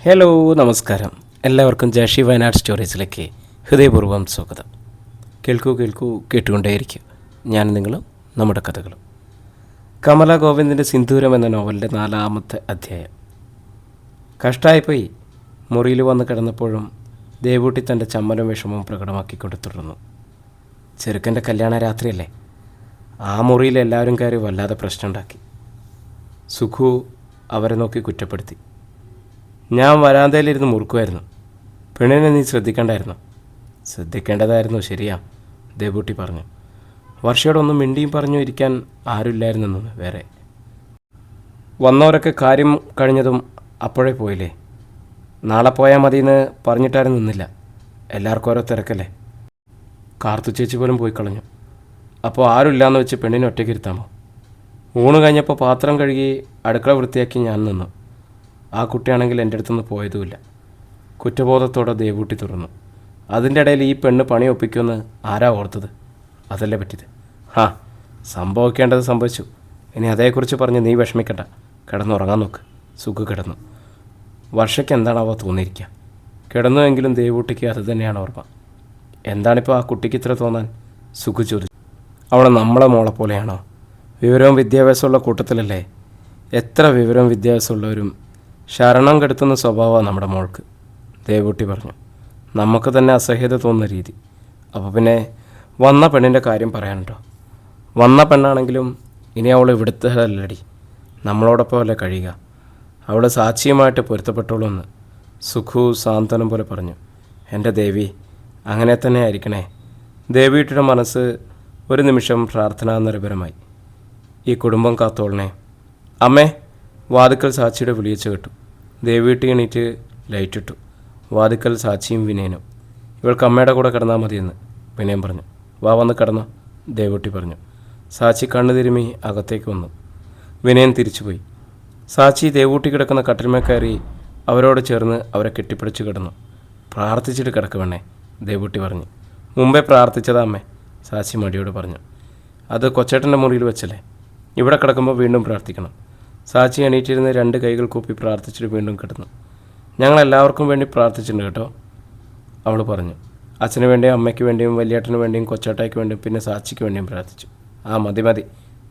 Hello, നമസ്കാരം. എല്ലാവർക്കും ജാഷി വയനാട് സ്റ്റോറീസിലേക്ക് ഹൃദയപൂർവ്വം സ്വാഗതം. കേൾക്കൂ കേട്ടുകൊണ്ടേയിരിക്കും. ഞാൻ നിങ്ങളും നമ്മുടെ കഥകളും. കമല ഗോവിന്ദിൻ്റെ സിന്ദൂരം എന്ന നോവലിൻ്റെ 4-ാമത്തെ അധ്യായം. കഷ്ടമായിപ്പോയി. മുറിയിൽ വന്ന് കിടന്നപ്പോഴും ദേവൂട്ടി തൻ്റെ ചമ്മലും വിഷമവും പ്രകടമാക്കിക്കൊണ്ട് തുടർന്നു. ചെറുക്കൻ്റെ കല്യാണ രാത്രിയല്ലേ, ആ മുറിയിൽ എല്ലാവരും കയറി വല്ലാതെ പ്രശ്നമുണ്ടാക്കി. സുഖു അവരെ നോക്കി കുറ്റപ്പെടുത്തി. ഞാൻ വരാന്തയിലിരുന്ന് മുറുക്കുമായിരുന്നു. പെണ്ണിനെ നീ ശ്രദ്ധിക്കേണ്ടായിരുന്നു. ശ്രദ്ധിക്കേണ്ടതായിരുന്നു, ശരിയാ, ദേവൂട്ടി പറഞ്ഞു. വർഷയോടൊന്നും മിണ്ടിയും പറഞ്ഞു ഇരിക്കാൻ ആരുമില്ലായിരുന്നെന്നും വേറെ. വന്നവരൊക്കെ കാര്യം കഴിഞ്ഞതും അപ്പോഴേ പോയില്ലേ. നാളെ പോയാൽ മതിയെന്ന് പറഞ്ഞിട്ടാരും നിന്നില്ല. എല്ലാവർക്കും ഓരോ തിരക്കല്ലേ. കാർത്തു ചേച്ചി പോലും പോയി കളഞ്ഞു. അപ്പോൾ ആരുമില്ലാന്ന് വെച്ച് പെണ്ണിനെ ഒറ്റയ്ക്ക് ഇരുത്താമോ? ഊണ് കഴിഞ്ഞപ്പോൾ പാത്രം കഴുകി അടുക്കള വൃത്തിയാക്കി ഞാൻ നിന്നു. ആ കുട്ടിയാണെങ്കിൽ എൻ്റെ അടുത്തുനിന്ന് പോയതുമില്ല. കുറ്റബോധത്തോടെ ദേവൂട്ടി തുറന്നു. അതിൻ്റെ ഇടയിൽ ഈ പെണ്ണ് പണി ഒപ്പിക്കുമെന്ന് ആരാ ഓർത്തത്? അതല്ലേ പറ്റിയത്. സംഭവിക്കേണ്ടത് സംഭവിച്ചു. ഇനി അതേക്കുറിച്ച് പറഞ്ഞ് നീ വിഷമിക്കണ്ട. കിടന്നുറങ്ങാൻ നോക്ക്. സുഖ കിടന്നു. വർഷയ്ക്ക് എന്താണാവോ തോന്നിയിരിക്കുക. കിടന്നുവെങ്കിലും ദേവൂട്ടിക്ക് അത് തന്നെയാണ് ഓർമ്മ. എന്താണിപ്പോൾ ആ കുട്ടിക്ക് ഇത്ര തോന്നാൻ? സുഖ ചോദിച്ചു. അവളെ നമ്മളെ മോളെ പോലെയാണോ? വിവരവും വിദ്യാഭ്യാസമുള്ള കൂട്ടത്തിലല്ലേ? എത്ര വിവരവും വിദ്യാഭ്യാസമുള്ളവരും ശരണം കെടുത്തുന്ന സ്വഭാവമാണ് നമ്മുടെ മോൾക്ക്, ദേവൂട്ടി പറഞ്ഞു. നമുക്ക് തന്നെ അസഹ്യത തോന്നുന്ന രീതി. അപ്പോൾ പിന്നെ വന്ന പെണ്ണിൻ്റെ കാര്യം പറയാനുണ്ടോ? വന്ന പെണ്ണാണെങ്കിലും ഇനി അവൾ ഇവിടുത്തെ അല്ലടി, നമ്മളോടൊപ്പം അല്ലേ കഴിയുക. അവൾ സാക്ഷിയുമായിട്ട് പൊരുത്തപ്പെട്ടോളൂ എന്ന് സുഖു സാന്ത്വനം പോലെ പറഞ്ഞു. എൻ്റെ ദേവി, അങ്ങനെ തന്നെ ആയിരിക്കണേ. ദേവിയുടെ മനസ്സ് ഒരു നിമിഷം പ്രാർത്ഥനാ നിർഭരമായി. ഈ കുടുംബം കാത്തോളണേ. അമ്മേ, വാതുക്കൽ സാക്ഷിയുടെ വിളിച്ചു കേട്ടു. ദേവീട്ടി എണീറ്റ് ലൈറ്റിട്ടു. വാതുക്കൽ സാക്ഷിയും വിനയനും. ഇവൾക്ക് അമ്മയുടെ കൂടെ കിടന്നാൽ മതിയെന്ന് വിനയൻ പറഞ്ഞു. വാ, വന്ന് കിടന്നോ, ദേവൂട്ടി പറഞ്ഞു. സാക്ഷി കണ്ണു തിരുമ്മി അകത്തേക്ക് വന്നു. വിനയൻ തിരിച്ചുപോയി. സാക്ഷി ദേവൂട്ടി കിടക്കുന്ന കട്ടിൽമേ കയറി അവരോട് ചേർന്ന് അവരെ കെട്ടിപ്പിടിച്ച് കിടന്നു. പ്രാർത്ഥിച്ചിട്ട് കിടക്കുവേണേ, ദേവൂട്ടി പറഞ്ഞു. മുമ്പേ പ്രാർത്ഥിച്ചതാ അമ്മേ, സാക്ഷി മടിയോട് പറഞ്ഞു. അത് കൊച്ചേട്ടൻ്റെ മുറിയിൽ വെച്ചല്ലേ. ഇവിടെ കിടക്കുമ്പോൾ വീണ്ടും പ്രാർത്ഥിക്കണം. സാക്ഷി എണീറ്റിരുന്ന് 2 കൈകൾ കൂപ്പി പ്രാർത്ഥിച്ചിട്ട് വീണ്ടും കിടന്നു. ഞങ്ങളെല്ലാവർക്കും വേണ്ടി പ്രാർത്ഥിച്ചിട്ടുണ്ട് കേട്ടോ, അവൾ പറഞ്ഞു. അച്ഛന് വേണ്ടിയും അമ്മയ്ക്ക് വേണ്ടിയും വലിയേട്ടന് വേണ്ടിയും കൊച്ചേട്ടായ്ക്ക് വേണ്ടിയും പിന്നെ സാക്ഷിക്ക് വേണ്ടിയും പ്രാർത്ഥിച്ചു. മതി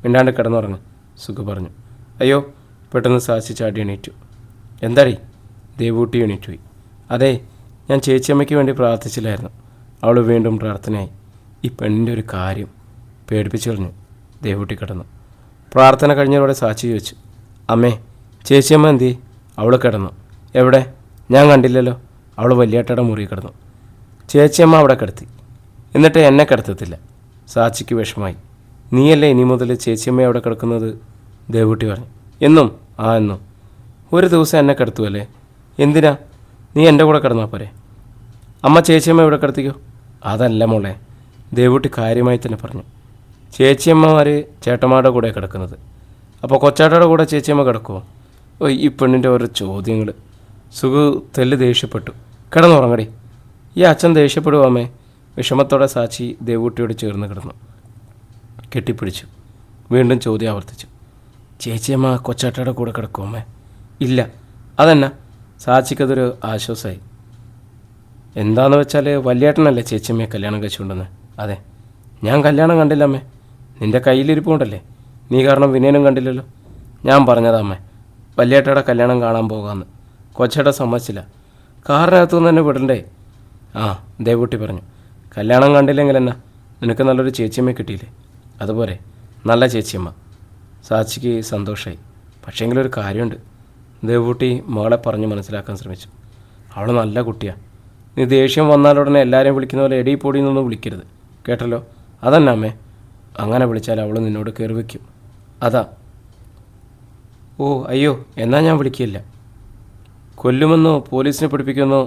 മിണ്ടാണ്ട് കിടന്നുറങ്ങും, സുഖ പറഞ്ഞു. അയ്യോ, പെട്ടെന്ന് സാക്ഷി ചാടി എണീറ്റു. എന്താടി? ദേവൂട്ടി എണീറ്റുപോയി. അതെ, ഞാൻ ചേച്ചിയമ്മയ്ക്ക് വേണ്ടി പ്രാർത്ഥിച്ചില്ലായിരുന്നു. അവൾ വീണ്ടും പ്രാർത്ഥനയായി. ഈ പെണ്ണിൻ്റെ ഒരു കാര്യം പേടിപ്പിച്ചു കളഞ്ഞു. ദേവൂട്ടി കിടന്നു. പ്രാർത്ഥന കഴിഞ്ഞതോടെ സാക്ഷി ചോദിച്ചു, അമ്മേ, ചേച്ചിയമ്മ എന്തി? അവൾ കിടന്നു. എവിടെ? ഞാൻ കണ്ടില്ലല്ലോ. അവൾ വലിയേട്ടയുടെ മുറി കിടന്നു. ചേച്ചിയമ്മ അവിടെ കിടത്തി, എന്നിട്ട് എന്നെ കിടത്തത്തില്ല. സാക്ഷിക്ക് വിഷമായി. നീയല്ലേ ഇനി മുതൽ ചേച്ചിയമ്മ അവിടെ കിടക്കുന്നത്, ദേവൂട്ടി പറഞ്ഞു. എന്നും? എന്നും. ഒരു ദിവസം എന്നെ കിടത്തുമല്ലേ? എന്തിനാ? നീ എൻ്റെ കൂടെ കിടന്നാൽ പോരെ. അമ്മ ചേച്ചിയമ്മ ഇവിടെ കിടത്തിക്കോ. അതല്ല മോളെ, ദേവൂട്ടി കാര്യമായി തന്നെ പറഞ്ഞു. ചേച്ചിയമ്മമാർ ചേട്ടന്മാരുടെ കൂടെ കിടക്കുന്നത്. അപ്പോൾ കൊച്ചാട്ടയുടെ കൂടെ ചേച്ചിയമ്മ കിടക്കുമോ? ഈ പെണ്ണിൻ്റെ ഓരോ ചോദ്യങ്ങൾ. സുഖു തെല്ല് ദേഷ്യപ്പെട്ടു. കിടന്നുറങ്ങടി. ഈ അച്ഛൻ ദേഷ്യപ്പെടുവോ അമ്മേ? വിഷമത്തോടെ സാക്ഷി ദേവൂട്ടിയോട് ചേർന്ന് കിടന്നു. കെട്ടിപ്പിടിച്ചു. വീണ്ടും ചോദ്യം ആവർത്തിച്ചു. ചേച്ചിയമ്മ കൊച്ചാട്ടയുടെ കൂടെ കിടക്കുമോ അമ്മേ? ഇല്ല. അതെന്നാ? സാക്ഷിക്കതൊരു ആശ്വാസമായി. എന്താണെന്ന് വെച്ചാൽ വലിയേട്ടനല്ലേ ചേച്ചിയമ്മയെ കല്യാണം കഴിച്ചുകൊണ്ടെന്ന്. അതെ, ഞാൻ കല്യാണം കണ്ടില്ല അമ്മേ. നിൻ്റെ കയ്യിലിരിപ്പുണ്ടല്ലേ, നീ കാരണം വിനയനും കണ്ടില്ലല്ലോ. ഞാൻ പറഞ്ഞതാ അമ്മേ, വലിയേട്ടയുടെ കല്യാണം കാണാൻ പോകാമെന്ന്. കൊച്ചേട്ട സമ്മതിച്ചില്ല. കാറിനകത്തുനിന്ന് തന്നെ വിടണ്ടേ? ദേവൂട്ടി പറഞ്ഞു. കല്യാണം കണ്ടില്ലെങ്കിൽ എന്നാ, നിനക്ക് നല്ലൊരു ചേച്ചിയമ്മയെ കിട്ടിയില്ലേ? അതുപോലെ നല്ല ചേച്ചിയമ്മ. സാക്ഷിക്ക് സന്തോഷമായി. പക്ഷേങ്കിലൊരു കാര്യമുണ്ട്, ദേവൂട്ടി മകളെ പറഞ്ഞ് മനസ്സിലാക്കാൻ ശ്രമിച്ചു. അവൾ നല്ല കുട്ടിയാണ്. നീ ദേഷ്യം വന്നാലുടനെ എല്ലാവരെയും വിളിക്കുന്ന പോലെ എടി പൊടിയെന്നൊന്നും വിളിക്കരുത്, കേട്ടല്ലോ? അതന്നെ അമ്മേ. അങ്ങനെ വിളിച്ചാൽ അവൾ നിന്നോട് കയറി വയ്ക്കും, അതാ. അയ്യോ, എന്നാൽ ഞാൻ വിളിക്കില്ല. കൊല്ലുമെന്നോ പോലീസിനെ പിടിപ്പിക്കുമെന്നോ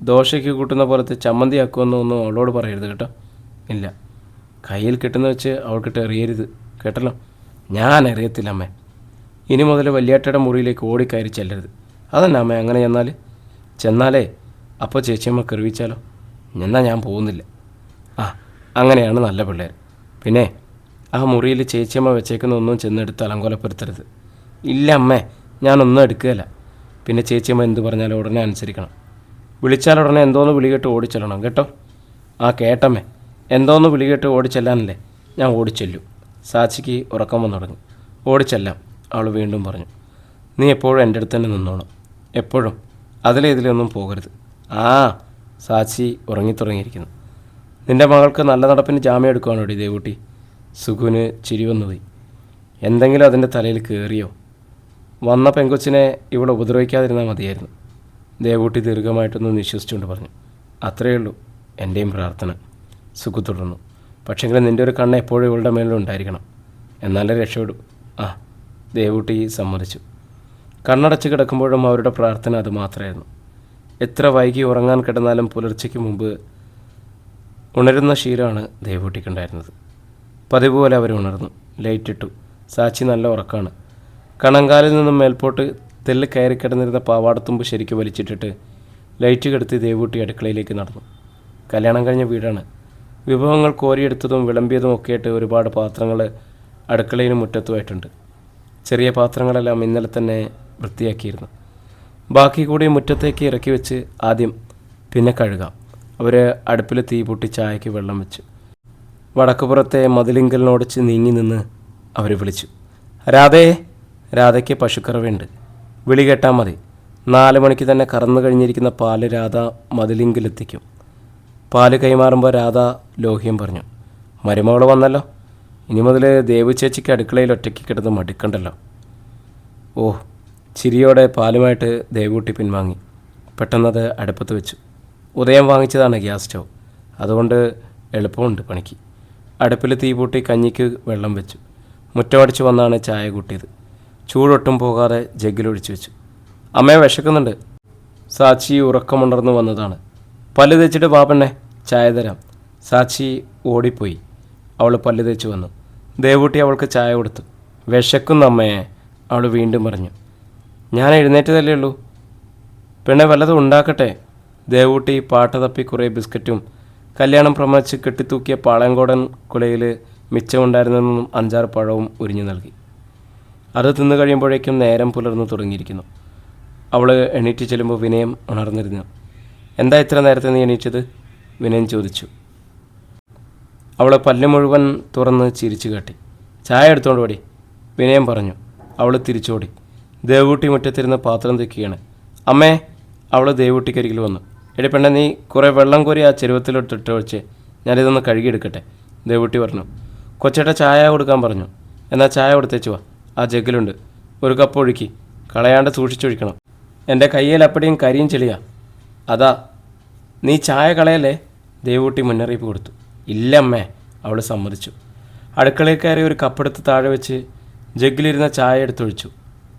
ദോശയ്ക്ക് കൂട്ടുന്ന പോലത്തെ ചമ്മന്തിയാക്കുമെന്നോ ഒന്നും അവളോട് പറയരുത് കേട്ടോ. ഇല്ല, കയ്യിൽ കിട്ടുന്ന വെച്ച് അവൾക്കിട്ട് എറിയരുത്, കേട്ടല്ലോ? ഞാൻ എറിയത്തില്ല അമ്മേ. ഇനി മുതൽ വലിയേട്ടയുടെ മുറിയിലേക്ക് ഓടിക്കയറി ചെല്ലരുത്. അതന്നെ അമ്മേ. അങ്ങനെ ചെന്നാലേ അപ്പോൾ ചേച്ചിയമ്മ കെറിവിച്ചാലോ? എന്നാൽ ഞാൻ പോകുന്നില്ല. അങ്ങനെയാണ് നല്ല പിള്ളേർ. പിന്നെ ആ മുറിയിൽ ചേച്ചിയമ്മ വെച്ചേക്കുന്ന ഒന്നും ചെന്നെടുത്ത് അലങ്കോലപ്പെടുത്തരുത്. ഇല്ല അമ്മേ, ഞാനൊന്നും എടുക്കുകയില്ല. പിന്നെ ചേച്ചിയമ്മ എന്ത് പറഞ്ഞാലും ഉടനെ അനുസരിക്കണം. വിളിച്ചാൽ ഉടനെ എന്തോന്ന് വിളികെട്ട് ഓടിച്ചെല്ലണം കേട്ടോ. ആ കേട്ടമ്മേ, എന്തോന്ന് വിളികെട്ട് ഓടിച്ചെല്ലാനല്ലേ? ഞാൻ ഓടിച്ചെല്ലും. സാച്ചിക്ക് ഉറക്കം വന്നു തുടങ്ങി. ഓടിച്ചെല്ലാം, അവൾ വീണ്ടും പറഞ്ഞു. നീ എപ്പോഴും എൻ്റെ അടുത്ത് തന്നെ നിന്നോണം, എപ്പോഴും. ഇതിലൊന്നും പോകരുത്. ആ, സാച്ചി ഉറങ്ങിത്തുടങ്ങിയിരിക്കുന്നു. നിൻ്റെ മകൾക്ക് നല്ല നടപ്പിന് ജാമ്യം എടുക്കുവാണോടി ദേവൂട്ടി? സുഖുവിന് ചിരി വന്നുപോയി. എന്തെങ്കിലും അതിൻ്റെ തലയിൽ കയറിയോ? വന്ന പെങ്കൊച്ചിനെ ഇവിടെ ഉപദ്രവിക്കാതിരുന്നാൽ മതിയായിരുന്നു. ദേവൂട്ടി ദീർഘമായിട്ടൊന്ന് നിശ്വസിച്ചുകൊണ്ട് പറഞ്ഞു. അത്രയേ ഉള്ളൂ എൻ്റെയും പ്രാർത്ഥന. സുഖു തുടർന്നു. പക്ഷേങ്കിലും നിൻ്റെ ഒരു കണ്ണ് എപ്പോഴും ഇവളുടെ മേലുണ്ടായിരിക്കണം, എന്നാലേ രക്ഷപ്പെടൂ. ആ, ദേവൂട്ടി സമ്മതിച്ചു. കണ്ണടച്ച് കിടക്കുമ്പോഴും അവരുടെ പ്രാർത്ഥന അതുമാത്രമായിരുന്നു. എത്ര വൈകി ഉറങ്ങാൻ കിടന്നാലും പുലർച്ചയ്ക്ക് മുമ്പ് ഉണരുന്ന ശീലമാണ് ദേവൂട്ടിക്കുണ്ടായിരുന്നത്. പതിവ് പോലെ അവർ ഉണർന്നു. ലൈറ്റിട്ടു. സാച്ചി നല്ല ഉറക്കമാണ്. കണങ്കാലിൽ നിന്നും മേൽപോട്ട് തെല്ല് കയറി കിടന്നിരുന്ന പാവാടത്തുമ്പ് ശരിക്കും വലിച്ചിട്ടിട്ട് ലൈറ്റ് കെടുത്തി ദേവൂട്ടി അടുക്കളയിലേക്ക് നടന്നു. കല്യാണം കഴിഞ്ഞ വീടാണ്. വിഭവങ്ങൾ കോരിയെടുത്തതും വിളമ്പിയതും ഒക്കെയായിട്ട് ഒരുപാട് പാത്രങ്ങൾ അടുക്കളയിലും മുറ്റത്തുമായിട്ടുണ്ട്. ചെറിയ പാത്രങ്ങളെല്ലാം ഇന്നലെ തന്നെ വൃത്തിയാക്കിയിരുന്നു. ബാക്കി കൂടി മുറ്റത്തേക്ക് ഇറക്കി വെച്ച് ആദ്യം പിന്നെ കഴുകാം. അവർ അടുപ്പിൽ തീ പൊട്ടി ചായക്ക് വെള്ളം വെച്ചു. വടക്കുപുറത്തെ മതിലിങ്കലിനോടിച്ച് നീങ്ങി നിന്ന് അവർ വിളിച്ചു. രാധേ. രാധയ്ക്ക് പശുക്കറവുണ്ട്. വിളി കേട്ടാൽ മതി. 4 മണിക്ക് തന്നെ കറന്നു കഴിഞ്ഞിരിക്കുന്ന പാല് രാധ മതിലിങ്കിലെത്തിക്കും. പാല് കൈമാറുമ്പോൾ രാധ ലോഹ്യം പറഞ്ഞു. മരുമകൾ വന്നല്ലോ. ഇനി മുതൽ ദേവു ചേച്ചിക്ക് അടുക്കളയിൽ ഒറ്റയ്ക്ക് കിടന്ന് മടുക്കണ്ടല്ലോ. ഓ, ചിരിയോടെ പാലുമായിട്ട് ദേവൂട്ടി പിൻവാങ്ങി. പെട്ടെന്നത് അടുപ്പത്ത് വെച്ചു. ഉദയം വാങ്ങിച്ചതാണ് ഗ്യാസ് സ്റ്റൗ, അതുകൊണ്ട് എളുപ്പമുണ്ട് പണിക്ക്. അടുപ്പിൽ തീ പൂട്ടി കഞ്ഞിക്ക് വെള്ളം വെച്ചു. മുറ്റമടിച്ച് വന്നാണ് ചായ കൂട്ടിയത്. ചൂടൊട്ടും പോകാതെ ജഗ്ഗിലൊഴിച്ചു വെച്ചു. അമ്മയെ വിശക്കുന്നുണ്ട്. സാച്ചി ഉറക്കമുണർന്നു വന്നതാണ്. പല്ല് തേച്ചിട്ട് പാപ്പണ്ണെ ചായ തരാം. സാച്ചി ഓടിപ്പോയി. അവൾ പല്ല് തേച്ച് വന്നു. ദേവൂട്ടി അവൾക്ക് ചായ കൊടുത്തു. വിശക്കുന്ന അമ്മയെ, അവൾ വീണ്ടും പറഞ്ഞു. ഞാൻ എഴുന്നേറ്റതല്ലേ ഉള്ളൂ. പെണ്ണെ വല്ലതും ഉണ്ടാക്കട്ടെ. ദേവൂട്ടി പാട്ട തപ്പി കുറേ ബിസ്ക്കറ്റും കല്യാണം പ്രമാണിച്ച് കെട്ടിത്തൂക്കിയ പാളയങ്കോടൻ കുലയിൽ മിച്ചമുണ്ടായിരുന്നെന്നും 5-6 പഴവും ഉരിഞ്ഞു നൽകി. അത് തിന്നു കഴിയുമ്പോഴേക്കും നേരം പുലർന്നു തുടങ്ങിയിരിക്കുന്നു. അവൾ എണീറ്റ് ചെല്ലുമ്പോൾ വിനയം ഉണർന്നിരുന്നു. എന്താ ഇത്ര നേരത്തെ നീ എണീറ്റത്? വിനയൻ ചോദിച്ചു. അവൾ പല്ല് മുഴുവൻ തുറന്ന് ചിരിച്ചു കാട്ടി. ചായ എടുത്തോണ്ട് ഓടി, വിനയം പറഞ്ഞു. അവൾ തിരിച്ചോടി. ദേവൂട്ടി മുറ്റത്തിരുന്ന് പാത്രം തെക്കുകയാണ്. അമ്മേ, അവൾ ദേവൂട്ടിക്കരികിൽ വന്നു. എടി പെണ്ണെ, നീ കുറേ വെള്ളം കോരി ആ ചെരുവത്തിലോട്ടിട്ട് വെച്ച് ഞാനിതൊന്ന് കഴുകിയെടുക്കട്ടെ. ദേവൂട്ടി പറഞ്ഞു. കൊച്ചേട്ട ചായ കൊടുക്കാൻ പറഞ്ഞു. എന്നാൽ ചായ കൊടുത്തേച്ചു വാ, ആ ജഗ്ഗിലുണ്ട്. ഒരു കപ്പ് ഒഴുക്കി, കളയാണ്ട് സൂക്ഷിച്ചൊഴിക്കണം. എൻ്റെ കയ്യിൽ അപ്പടിയും കരിയും ചെളിയാ. അതാ, നീ ചായ കളയല്ലേ? ദേവൂട്ടി മുന്നറിയിപ്പ് കൊടുത്തു. ഇല്ലമ്മേ, അവൾ സമ്മതിച്ചു. അടുക്കളയിൽ കയറി ഒരു കപ്പെടുത്ത് താഴെ വെച്ച് ജഗ്ഗിലിരുന്ന ചായ എടുത്തൊഴിച്ചു.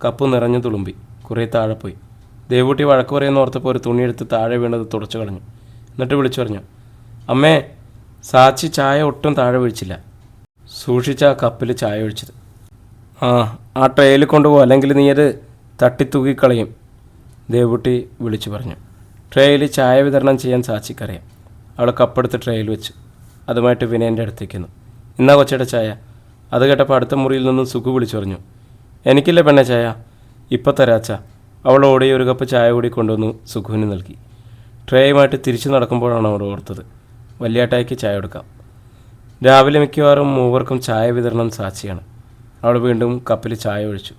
കപ്പ് നിറഞ്ഞു തുളുമ്പി. കുറേ താഴെ പോയി. ദേവൂട്ടി വഴക്ക് പറയുന്ന ഓർത്തപ്പോൾ ഒരു തുണിയെടുത്ത് താഴെ വീണത് തുടച്ചു കളഞ്ഞു. എന്നിട്ട് വിളിച്ചു പറഞ്ഞു. അമ്മേ, സാച്ചി ചായ ഒട്ടും താഴെ വീഴ്ചില്ല. സൂക്ഷിച്ച ആ കപ്പിൽ ചായ ഒഴിച്ചത്. ആ ട്രെയിൽ കൊണ്ടുപോകും, അല്ലെങ്കിൽ നീ അത് തട്ടിത്തൂക്കിക്കളയും, ദേവൂട്ടി വിളിച്ചു പറഞ്ഞു. ട്രെയിൽ ചായ വിതരണം ചെയ്യാൻ സാച്ചിക്കറിയാം. അവൾ കപ്പെടുത്ത് ട്രെയിൽ വെച്ചു. അതുമായിട്ട് വിനയൻ്റെ അടുത്തേക്കുന്നു. ഇന്നാ കൊച്ചയുടെ ചായ. അത് കേട്ടപ്പോൾ അടുത്ത മുറിയിൽ നിന്നും സുഖു വിളിച്ചു പറഞ്ഞു. എനിക്കില്ല പെണ്ണെ ചായ, ഇപ്പം തരാച്ച. അവൾ ഓടി ഒരു കപ്പ് ചായ കൂടി കൊണ്ടുവന്നു സുഖുവിന് നൽകി. ട്രേയുമായിട്ട് തിരിച്ചു നടക്കുമ്പോഴാണ് അവൾ ഓർത്തത്. വല്യാട്ടായിക്ക് ചായ എടുക്കാം. രാവിലെ മിക്കവാറും മൂവർക്കും ചായ വിതരണം സാച്ചിയാണ്. അവൾ വീണ്ടും കപ്പിൽ ചായ ഒഴിച്ചു.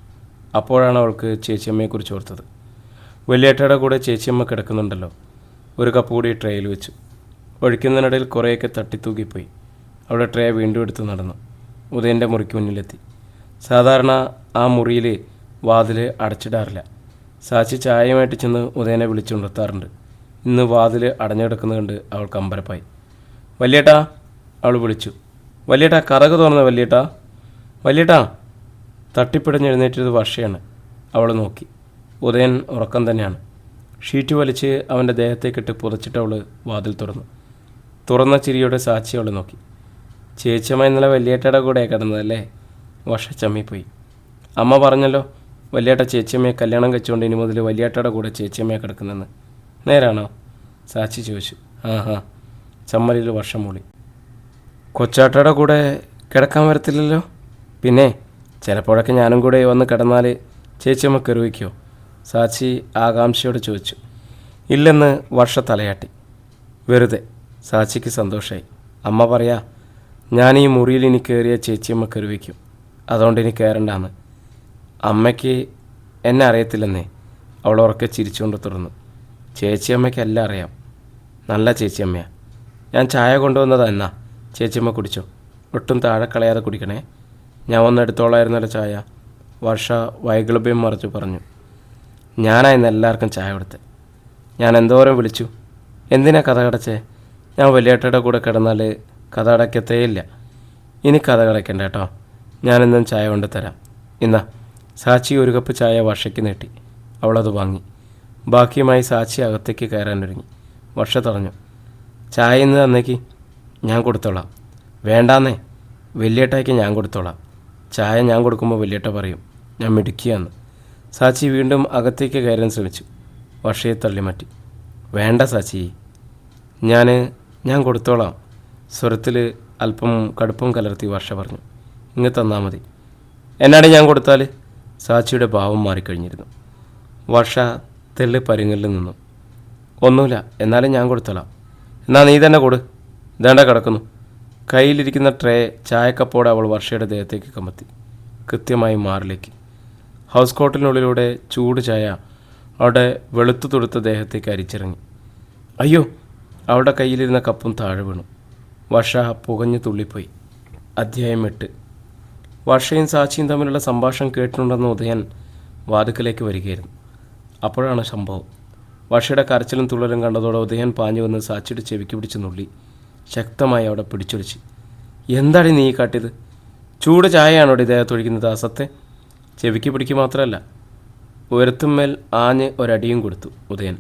അപ്പോഴാണ് അവൾക്ക് ചേച്ചിയമ്മയെക്കുറിച്ച് ഓർത്തത്. വല്യേട്ടയുടെ കൂടെ ചേച്ചിയമ്മ കിടക്കുന്നുണ്ടല്ലോ. ഒരു കപ്പ് കൂടി ട്രേയിൽ വെച്ചു. ഒഴിക്കുന്നതിനിടയിൽ കുറേയൊക്കെ തട്ടിത്തൂക്കിപ്പോയി. അവളുടെ ട്രേ വീണ്ടും എടുത്ത് നടന്നു. ഉദയൻ്റെ മുറിക്ക് മുന്നിലെത്തി. സാധാരണ ആ മുറിയിൽ വാതിൽ അടച്ചിടാറില്ല. സാച്ചി ചായയുമായിട്ട് ചെന്ന് ഉദയനെ വിളിച്ചുണർത്താറുണ്ട്. ഇന്ന് വാതിൽ അടഞ്ഞു കിടക്കുന്നത് കണ്ട് അവൾക്ക് അമ്പരപ്പായി. വല്യേട്ടാ, അവൾ വിളിച്ചു. വല്യേട്ടാ, കറക് തുറന്ന് വല്യേട്ടാ, വല്യേട്ടാ. തട്ടിപ്പിടഞ്ഞെഴുന്നേറ്റത് വർഷയാണ്. അവൾ നോക്കി. ഉദയൻ ഉറക്കം തന്നെയാണ്. ഷീറ്റ് വലിച്ച് അവൻ്റെ ദേഹത്തേക്കിട്ട് പുതച്ചിട്ട് അവൾ വാതിൽ തുറന്നു. തുറന്ന ചിരിയോടെ സാച്ചി അവൾ നോക്കി. ചേച്ചിയമ്മ ഇന്നലെ വല്യേട്ടയുടെ കൂടെ കിടന്നതല്ലേ? വർഷ ചമ്മിപ്പോയി. അമ്മ പറഞ്ഞല്ലോ വല്യേട്ട ചേച്ചിയമ്മയെ കല്യാണം കഴിച്ചുകൊണ്ട് ഇനി മുതൽ വല്യേട്ടയുടെ കൂടെ ചേച്ചിയമ്മയെ കിടക്കുന്നെന്ന്. നേരാണോ? സാച്ചി ചോദിച്ചു. ആ, ചമ്മലിൽ വർഷം മൂളി. കൊച്ചാട്ടയുടെ കൂടെ കിടക്കാൻ വരത്തില്ലല്ലോ? പിന്നെ ചിലപ്പോഴൊക്കെ ഞാനും കൂടെ വന്ന് കിടന്നാൽ ചേച്ചിയമ്മ കെറുവിക്കോ? സാച്ചി ആകാംക്ഷയോട് ചോദിച്ചു. ഇല്ലെന്ന് വർഷ തലയാട്ടി. വെറുതെ. സാച്ചിക്ക് സന്തോഷമായി. അമ്മ പറയാ, ഞാൻ ഈ മുറിയിൽ ഇനി കയറിയ ചേച്ചിയമ്മ കരുവിക്കും, അതുകൊണ്ട് ഇനി കയറണ്ടാന്ന്. അമ്മയ്ക്ക് എന്നെ അറിയത്തില്ലെന്നേ, അവൾ ഉറക്കെ ചിരിച്ചുകൊണ്ട് തുറന്നു. ചേച്ചിയമ്മയ്ക്ക് എല്ലാം അറിയാം. നല്ല ചേച്ചിയമ്മയാ. ഞാൻ ചായ കൊണ്ടുവന്നതാ. എന്നാ ചേച്ചിയമ്മ കുടിച്ചോ. ഒട്ടും താഴെ കളയാതെ കുടിക്കണേ. ഞാൻ വന്ന് എടുത്തോളായിരുന്നല്ലോ ചായ. വർഷ വൈകൃപ്യം മറിച്ചു പറഞ്ഞു. ഞാനാ ഇന്ന് എല്ലാവർക്കും ചായ കൊടുത്തേ. ഞാൻ എന്തോരം വിളിച്ചു. എന്തിനാ കഥ കടച്ചേ? ഞാൻ വലിയേട്ടയുടെ കൂടെ കിടന്നാൽ കഥ അടയ്ക്കത്തേയില്ല. ഇനി കഥ കടയ്ക്കണ്ട കേട്ടോ. ഞാനെന്നും ചായ കൊണ്ട് തരാം. ഇന്നാ. സാച്ചി ഒരു കപ്പ് ചായ വർഷയ്ക്ക് നീട്ടി. അവളത് വാങ്ങി. ബാക്കിയുമായി സാച്ചി അകത്തേക്ക് കയറാനൊരുങ്ങി. വർഷ തടഞ്ഞു. ചായ ഇന്ന് തന്നേക്ക്. ഞാൻ കൊടുത്തോളാം. വേണ്ടാന്നേ, വലിയേട്ടായിക്ക് ഞാൻ കൊടുത്തോളാം. ചായ ഞാൻ കൊടുക്കുമ്പോൾ വലിയേട്ട പറയും ഞാൻ മിടുക്കിയാന്ന്. സാച്ചി വീണ്ടും അകത്തേക്ക് കയറാൻ ശ്രമിച്ചു. വർഷയെ തള്ളിമാറ്റി. വേണ്ട സാച്ചി, ഞാൻ കൊടുത്തോളാം. സ്വരത്തിൽ അല്പം കടുപ്പം കലർത്തി വർഷ പറഞ്ഞു. ഇങ്ങ് തന്നാൽ മതി. എന്നാണ് ഞാൻ കൊടുത്താൽ? സാച്ചിയുടെ ഭാവം മാറിക്കഴിഞ്ഞിരുന്നു. വർഷ തെല്ല് പരിങ്ങലിൽ നിന്നു. ഒന്നുമില്ല, എന്നാലും ഞാൻ കൊടുത്തോളാം. എന്നാൽ നീ തന്നെ കൊടു. ഇതേണ്ട കിടക്കുന്നു. കയ്യിലിരിക്കുന്ന ട്രേ ചായക്കപ്പോടെ അവൾ വർഷയുടെ ദേഹത്തേക്ക് കമത്തി. കൃത്യമായി മാറിലേക്ക്. ഹൗസ് കോട്ടിനുള്ളിലൂടെ ചൂട് ചായ അവളുടെ വെളുത്തു തുടുത്ത ദേഹത്തേക്ക് അരിച്ചിറങ്ങി. അയ്യോ! അവളുടെ കയ്യിലിരുന്ന കപ്പും താഴെ വീണു. വർഷ പുകഞ്ഞു തുള്ളിപ്പോയി. അധ്യായം 8. വർഷയും സാച്ചിയും തമ്മിലുള്ള സംഭാഷണം കേട്ടിട്ടുണ്ടെന്ന് ഉദയൻ വാതുക്കലേക്ക് വരികയായിരുന്നു. അപ്പോഴാണ് സംഭവം. വർഷയുടെ കരച്ചിലും തുള്ളലും കണ്ടതോടെ ഉദയൻ പാഞ്ഞു വന്ന് സാച്ചിയുടെ ചെവിക്ക് പിടിച്ച് നുള്ളി ശക്തമായി അവിടെ പിടിച്ചൊളിച്ച്. എന്താണ് നീ കാട്ടിയത്? ചൂട് ചായയാണോ ദേഹത്തൊഴിക്കുന്നത്? അസത്തെ. ചെവിക്ക് പിടിക്ക് മാത്രമല്ല, ഉയരത്തുമ്മേൽ ആഞ്ഞ് ഒരടിയും കൊടുത്തു ഉദയൻ.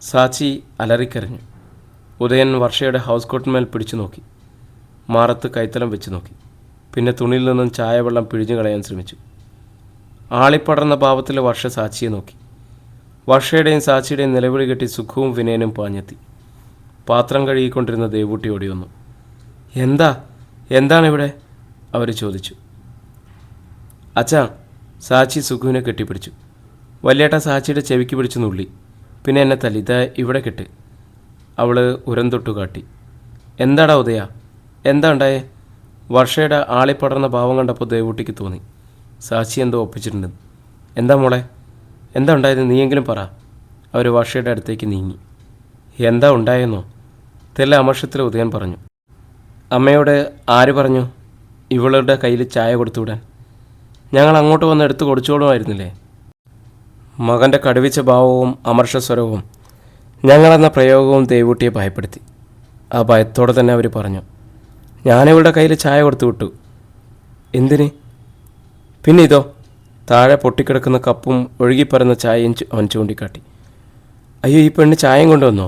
സാച്ചി അലറിക്കരഞ്ഞു. ഉദയൻ വർഷയുടെ ഹൗസ് കോട്ടിന്മേൽ പിടിച്ചു നോക്കി. മാറത്ത് കൈത്തലം വെച്ച് നോക്കി. പിന്നെ തുണിയിൽ നിന്നും ചായവെള്ളം പിഴിഞ്ഞു കളയാൻ ശ്രമിച്ചു. ആളിപ്പടർന്ന ഭാവത്തിൽ വർഷ സാച്ചിയെ നോക്കി. വർഷയുടെയും സാച്ചിയുടെയും നിലവിളി കെട്ടി സുഖവും വിനയനും പാഞ്ഞെത്തി. പാത്രം കഴുകിക്കൊണ്ടിരുന്ന ദേവൂട്ടി ഓടി വന്നു. എന്താണിവിടെ? അവർ ചോദിച്ചു. അച്ഛാ, സാച്ചി സുഖുവിനെ കെട്ടിപ്പിടിച്ചു. വലിയേട്ട സാച്ചിയുടെ ചെവിക്ക് പിടിച്ചു നുള്ളി. പിന്നെ എന്നെ തല്ലി. ഇതാ ഇവിടെ കെട്ട്. അവൾ ഉരം തൊട്ടു കാട്ടി. എന്താടാ ഉദയ, എന്താ ഉണ്ടായേ? വർഷയുടെ ആളിപ്പടർന്ന ഭാവം കണ്ടപ്പോൾ ദേവൂട്ടിക്ക് തോന്നി സാച്ചി എന്തോ ഒപ്പിച്ചിട്ടുണ്ടെന്ന്. എന്താ മോളെ, എന്താ ഉണ്ടായത്? നീയെങ്കിലും പറ. അവർ വർഷയുടെ അടുത്തേക്ക് നീങ്ങി. എന്താ ഉണ്ടായെന്നോ? തെല്ല അമർഷത്തിൽ ഉദയൻ പറഞ്ഞു. അമ്മയോട് ആര് പറഞ്ഞു ഇവളുടെ കയ്യിൽ ചായ കൊടുത്തുവിടാൻ? ഞങ്ങൾ അങ്ങോട്ട് വന്ന് എടുത്ത് കൊടുത്തോളുമായിരുന്നില്ലേ? മകൻ്റെ കടുവിച്ച ഭാവവും അമർഷസ്വരവും ഞങ്ങളെന്ന പ്രയോഗവും ദേവൂട്ടിയെ ഭയപ്പെടുത്തി. ആ ഭയത്തോടെ തന്നെ അവർ പറഞ്ഞു, ഞാനിവളുടെ കയ്യിൽ ചായ കൊടുത്തു വിട്ടു. എന്തിന്? പിന്നെ ഇതോ താഴെ പൊട്ടിക്കിടക്കുന്ന കപ്പും ഒഴുകിപ്പറന്ന ചായയും അവൻ ചൂണ്ടിക്കാട്ടി. അയ്യോ, ഈ പെണ്ണ് ചായയും കൊണ്ടുവന്നോ?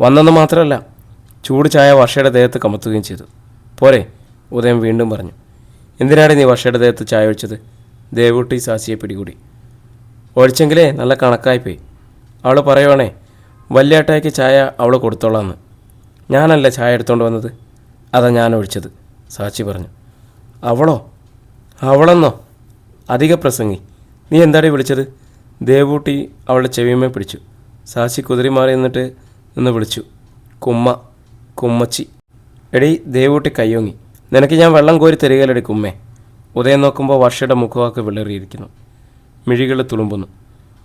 വന്നെന്ന് മാത്രമല്ല, ചൂട് ചായ വർഷയുടെ ദേഹത്ത് കമത്തുകയും ചെയ്തു. പോരെ? ഉദയൻ വീണ്ടും പറഞ്ഞു. എന്തിനാണ് നീ വർഷയുടെ ദേഹത്ത് ചായ ഒഴിച്ചത്? ദേവൂട്ടി സാച്ചിയെ പിടികൂടി. ഒഴിച്ചെങ്കിലേ നല്ല കണക്കായിപ്പോയി. അവൾ പറയുവാണേ വലിയേട്ടായിക്ക് ചായ അവൾ കൊടുത്തോളാന്ന്. ഞാനല്ല ചായ എടുത്തുകൊണ്ട് വന്നത്, അതാ ഞാൻ ഒഴിച്ചത്, സാച്ചി പറഞ്ഞു. അവളോ? അവളെന്നോ? അധിക പ്രസംഗി. നീ എന്താടി വിളിച്ചത്? ദേവൂട്ടി അവളുടെ ചെവിയമ്മയെ പിടിച്ചു. സാച്ചി കുതിരി മാറി നിന്ന് വിളിച്ചു, കുമ്മച്ചി. എടി ദേവൂട്ടി കയ്യോങ്ങി. നിനക്ക് ഞാൻ വെള്ളം കോരി തരികയിലടി കുമ്മേ. ഉദയം നോക്കുമ്പോൾ വർഷയുടെ മുഖവാക്ക് വിളറിയിരിക്കുന്നു. മിഴികൾ തുളുമ്പുന്നു.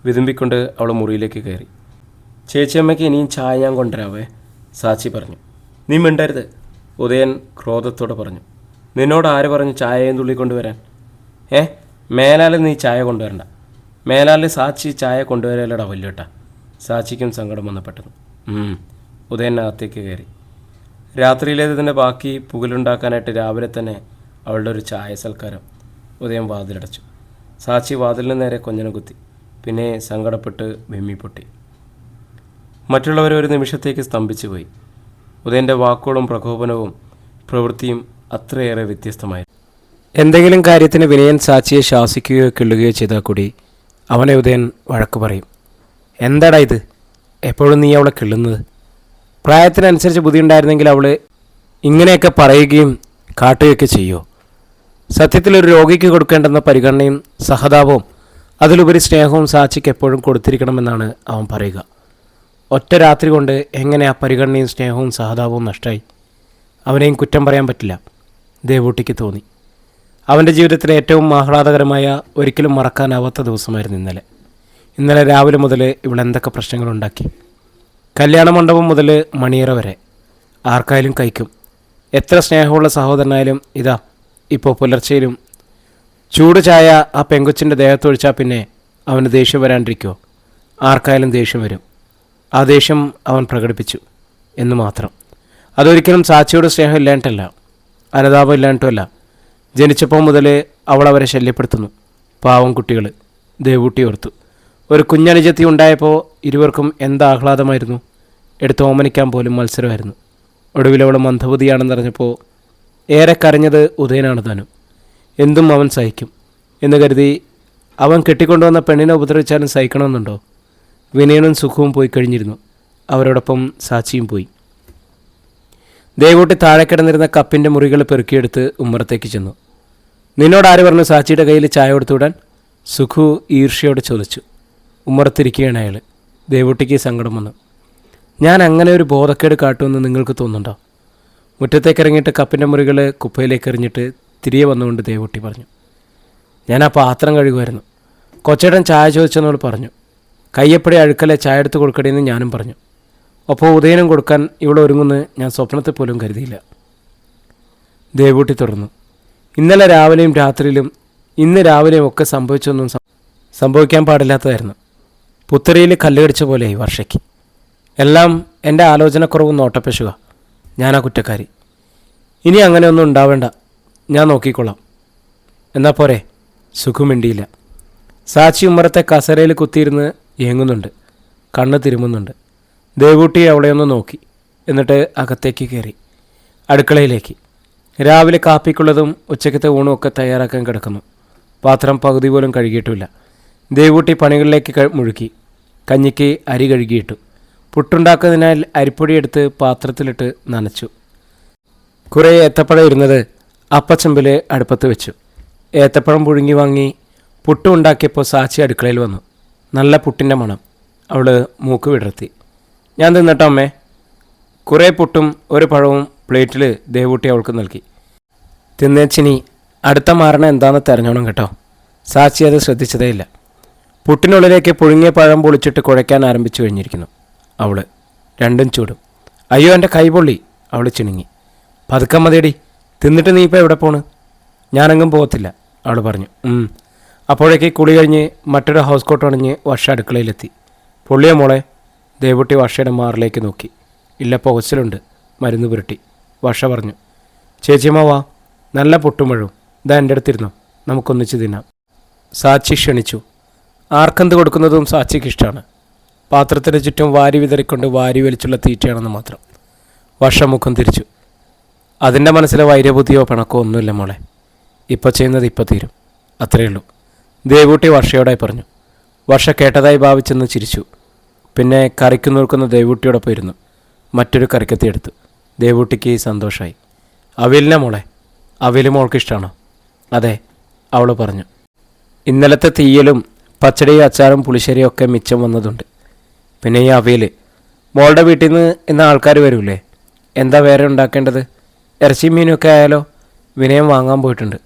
വിതുമ്പിക്കൊണ്ട് അവൾ മുറിയിലേക്ക് കയറി. ചേച്ചിയമ്മയ്ക്ക് ഇനിയും ചായ ഞാൻ കൊണ്ടുവരാവേ, സാച്ചി പറഞ്ഞു. നീ മിണ്ടരുത്, ഉദയൻ ക്രോധത്തോടെ പറഞ്ഞു. നിന്നോട് ആര് പറഞ്ഞു ചായയും തുള്ളി കൊണ്ടുവരാൻ? മേലാൽ നീ ചായ കൊണ്ടുവരണ്ട. മേലാൽ സാച്ചി ചായ കൊണ്ടുവരലടാ വല്യേട്ടാ. സാച്ചിക്കും സങ്കടം വന്ന് പെട്ടെന്ന്. ഉദയൻ അകത്തേക്ക് കയറി. രാത്രിയിലേതിൻ്റെ ബാക്കി പുകലുണ്ടാക്കാനായിട്ട് രാവിലെ തന്നെ അവളുടെ ഒരു ചായ സൽക്കാരം. ഉദയൻ വാതിലടച്ചു. സാച്ചി വാതിലിന് നേരെ കൊഞ്ഞനം കുത്തി. പിന്നെ സങ്കടപ്പെട്ട് വെമ്മിപ്പൊട്ടി. മറ്റുള്ളവർ ഒരു നിമിഷത്തേക്ക് സ്തംഭിച്ചു പോയി. ഉദയൻ്റെ വാക്കുകളും പ്രകോപനവും പ്രവൃത്തിയും അത്രയേറെ വ്യത്യസ്തമായിരുന്നു. എന്തെങ്കിലും കാര്യത്തിന് വിനയൻ സാച്ചിയെ ശാസിക്കുകയോ കിള്ളുകയോ ചെയ്താൽ കൂടി അവനെ ഉദയൻ വഴക്ക് പറയും. എന്താടാ ഇത്, എപ്പോഴും നീ അവളെ കിള്ളുന്നത്? പ്രായത്തിനനുസരിച്ച് ബുദ്ധിയുണ്ടായിരുന്നെങ്കിൽ അവൾ ഇങ്ങനെയൊക്കെ പറയുകയും കാട്ടുകയൊക്കെ ചെയ്യുമോ? സത്യത്തിലൊരു രോഗിക്ക് കൊടുക്കേണ്ടുന്ന പരിഗണനയും സഹതാപവും അതിലുപരി സ്നേഹവും സാച്ചിക്ക് എപ്പോഴും കൊടുത്തിരിക്കണമെന്നാണ് അവൻ പറയുക. ഒറ്റ രാത്രി കൊണ്ട് എങ്ങനെ ആ പരിഗണനയും സ്നേഹവും സഹതാപവും നഷ്ടമായി? അവനെയും കുറ്റം പറയാൻ പറ്റില്ല. ദേവൂട്ടിക്ക് തോന്നി. അവൻ്റെ ജീവിതത്തിലെ ഏറ്റവും ആഹ്ലാദകരമായ, ഒരിക്കലും മറക്കാനാവാത്ത ദിവസമായിരുന്നു ഇന്നലെ. ഇന്നലെ രാവിലെ മുതൽ ഇവളെന്തൊക്കെ പ്രശ്നങ്ങളുണ്ടാക്കി. കല്യാണ മണ്ഡപം മുതൽ മണിയറ വരെ ആർക്കായാലും കഴിക്കും. എത്ര സ്നേഹമുള്ള സഹോദരനായാലും ഇതാ ഇപ്പോൾ പുലർച്ചയിലും ചൂട് ചായ ആ പെങ്കൊച്ചിൻ്റെ ദേഹത്തൊഴിച്ചാൽ പിന്നെ അവന് ദേഷ്യം വരാണ്ടിരിക്കുമോ? ആർക്കായാലും ദേഷ്യം വരും. ആ ദേഷ്യം അവൻ പ്രകടിപ്പിച്ചു എന്ന് മാത്രം. അതൊരിക്കലും സാച്ചിയോട് സ്നേഹം ഇല്ലാണ്ടല്ല, അനുതാപം ഇല്ലാണ്ടുമല്ല. ജനിച്ചപ്പോൾ മുതൽ അവളവരെ ശല്യപ്പെടുത്തുന്നു. പാവം കുട്ടികൾ. ദേവൂട്ടി ഓർത്തു. ഒരു കുഞ്ഞനുജത്തി ഉണ്ടായപ്പോൾ ഇരുവർക്കും എന്താഹ്ലാദമായിരുന്നു. എടുത്ത് ഓമനിക്കാൻ പോലും മത്സരമായിരുന്നു. ഒടുവിലവൾ മന്ദബുദ്ധിയാണെന്നറിഞ്ഞപ്പോൾ ഏറെ കരഞ്ഞത് ഉദയനാണ് താനും. എന്തും അവൻ സഹിക്കും എന്ന് കരുതി അവൻ കെട്ടിക്കൊണ്ടുവന്ന പെണ്ണിനെ ഉപദ്രവിച്ചാലും സഹിക്കണമെന്നുണ്ടോ? വിനയനും സുഖവും പോയി കഴിഞ്ഞിരുന്നു. അവരോടൊപ്പം സാച്ചിയും പോയി. ദേവൂട്ടി താഴെ കിടന്നിരുന്ന കപ്പിൻ്റെ മുറികൾ പെറുക്കിയെടുത്ത് ഉമ്മറത്തേക്ക് ചെന്നു. നിന്നോട് ആര് പറഞ്ഞു സാച്ചിയുടെ കയ്യിൽ ചായ കൊടുത്തു വിടാൻ? സുഖു ഈർഷ്യയോട് ചോദിച്ചു. ഉമ്മറത്തിരിക്കുകയാണ് അയാൾ. ദേവൂട്ടിക്ക് സങ്കടം വന്നു. ഞാൻ അങ്ങനെ ഒരു ബോധക്കേട് കാട്ടുമെന്ന് നിങ്ങൾക്ക് തോന്നുന്നുണ്ടോ? മുറ്റത്തേക്ക് ഇറങ്ങിയിട്ട് കപ്പിൻ്റെ മുറികൾ കുപ്പയിലേക്ക് എറിഞ്ഞിട്ട് തിരികെ വന്നുകൊണ്ട് ദേവൂട്ടി പറഞ്ഞു. ഞാൻ ആ പാത്രം കഴുകുമായിരുന്നു. കൊച്ചേട്ടൻ ചായ ചോദിച്ചെന്നോട് പറഞ്ഞു. കയ്യപ്പടി അഴുക്കലെ ചായ എടുത്ത് കൊടുക്കടിയെന്ന് ഞാനും പറഞ്ഞു. അപ്പോൾ ഉദയനും കൊടുക്കാൻ ഇവിടെ ഒരുങ്ങുന്ന് ഞാൻ സ്വപ്നത്തിൽ പോലും കരുതിയില്ല. ദേവൂട്ടി തുടർന്നു. ഇന്നലെ രാവിലെയും രാത്രിയിലും ഇന്ന് രാവിലെയും ഒക്കെ സംഭവിച്ചൊന്നും സംഭവിക്കാൻ പാടില്ലാത്തതായിരുന്നു. പുത്തരിയിൽ കല്ലുകടിച്ച പോലെയായി വർഷയ്ക്ക്. എല്ലാം എൻ്റെ ആലോചനക്കുറവും നോട്ടപ്പശുക. ഞാനാ കുറ്റക്കാരി. ഇനി അങ്ങനെയൊന്നും ഉണ്ടാവേണ്ട, ഞാൻ നോക്കിക്കൊള്ളാം. എന്നാൽ പോരെ? സുഖം മിണ്ടിയില്ല. സാച്ചി ഉമ്മറത്തെ കസരയിൽ കുത്തിയിരുന്ന് ഏങ്ങുന്നുണ്ട്. കണ്ണ് തിരുമുന്നുണ്ട്. ദേവൂട്ടി അവിടെയൊന്ന് നോക്കി. എന്നിട്ട് അകത്തേക്ക് കയറി അടുക്കളയിലേക്ക്. രാവിലെ കാപ്പിക്കുള്ളതും ഉച്ചക്കത്തെ ഊണും ഒക്കെ തയ്യാറാക്കാൻ കിടക്കുന്നു. പാത്രം പകുതി പോലും കഴുകിയിട്ടുമില്ല. ദേവൂട്ടി പണികളിലേക്ക് മുഴുക്കി. കഞ്ഞിക്ക് അരി കഴുകിയിട്ടു. പുട്ടുണ്ടാക്കുന്നതിനാൽ അരിപ്പൊടിയെടുത്ത് പാത്രത്തിലിട്ട് നനച്ചു. കുറേ ഏത്തപ്പഴം ഇരുന്നത് അപ്പച്ചമ്പിൽ അടുപ്പത്ത് വെച്ചു. ഏത്തപ്പഴം പുഴുങ്ങി വാങ്ങി പുട്ടും ഉണ്ടാക്കിയപ്പോൾ സാച്ചി അടുക്കളയിൽ വന്നു. നല്ല പുട്ടിൻ്റെ മണം. അവൾ മൂക്ക് വിടർത്തി. ഞാൻ തിന്നട്ടോ അമ്മേ? കുറേ പുട്ടും ഒരു പഴവും പ്ലേറ്റിൽ ദേവൂട്ടി അവൾക്ക് നൽകി. തിന്നേച്ചിനി അടുത്ത മാറണ എന്താണെന്ന് തെരഞ്ഞോണം കേട്ടോ. സാച്ചി അത് ശ്രദ്ധിച്ചതേയില്ല. പുട്ടിനുള്ളിലേക്ക് പുഴുങ്ങിയ പഴം പൊളിച്ചിട്ട് കുഴയ്ക്കാൻ ആരംഭിച്ചു കഴിഞ്ഞിരിക്കുന്നു അവൾ. രണ്ടും ചൂടും. അയ്യോ എൻ്റെ കൈ പൊള്ളി. അവൾ ചിണുങ്ങി. പതുക്കം മതിയടി, തിന്നിട്ട് നീ ഇപ്പോൾ എവിടെ പോണ്? ഞാനെങ്ങും പോകത്തില്ല, അവൾ പറഞ്ഞു. അപ്പോഴേക്ക് കുളി കഴിഞ്ഞ് മറ്റൊരു ഹൗസ് കോട്ട് അണിഞ്ഞ് വർഷ അടുക്കളയിലെത്തി. പൊള്ളിയ മോളെ? ദേവൂട്ടി വർഷയുടെ മാറിലേക്ക് നോക്കി. ഇല്ല, പുകച്ചിലുണ്ട്, മരുന്ന് പുരട്ടി. വർഷ പറഞ്ഞു. ചേച്ചിയമ്മ വാ, നല്ല പുട്ടുമഴും. ഇതാ എൻ്റെ അടുത്തിരുന്നോ, നമുക്കൊന്നിച്ച് തിന്നാം. സാച്ചി ക്ഷണിച്ചു. ആർക്കെന്ത് കൊടുക്കുന്നതും സാച്ചിക്ക് ഇഷ്ടമാണ്. പാത്രത്തിന് ചുറ്റും വാരി വിതറിക്കൊണ്ട് വാരി വലിച്ചുള്ള തീറ്റയാണെന്ന് മാത്രം. വർഷ മുഖം തിരിച്ചു. അതിൻ്റെ മനസ്സിലെ വൈര്യബുദ്ധിയോ പിണക്കോ ഒന്നുമില്ല മോളെ. ഇപ്പോൾ ചെയ്യുന്നത് ഇപ്പോൾ തീരും, അത്രയേ ഉള്ളൂ. ദേവൂട്ടി വർഷയോടായി പറഞ്ഞു. വർഷ കേട്ടതായി ഭാവിച്ചെന്ന് ചിരിച്ചു. പിന്നെ കറിക്ക് നോക്കുന്ന ദേവൂട്ടിയോടൊപ്പം ഇരുന്നു. മറ്റൊരു കറിക്കത്തി എടുത്തു. ദേവൂട്ടിക്ക് സന്തോഷമായി. അവിയലിനെ മോളെ? അവിയൽ മോൾക്ക് ഇഷ്ടമാണോ? അതെ, അവൾ പറഞ്ഞു. ഇന്നലത്തെ തീയലും പച്ചടിയും അച്ചാറും പുളിശ്ശേരിയും ഒക്കെ മിച്ചം വന്നതുണ്ട്. പിന്നെ ഈ അവിയൽ മോളുടെ വീട്ടിൽ നിന്ന് ഇന്ന് ആൾക്കാർ വരൂലേ? എന്താ വേറെ ഉണ്ടാക്കേണ്ടത്? ഇറച്ചിയും മീനും ഒക്കെ ആയാലോ? വിനയം വാങ്ങാൻ പോയിട്ടുണ്ട്.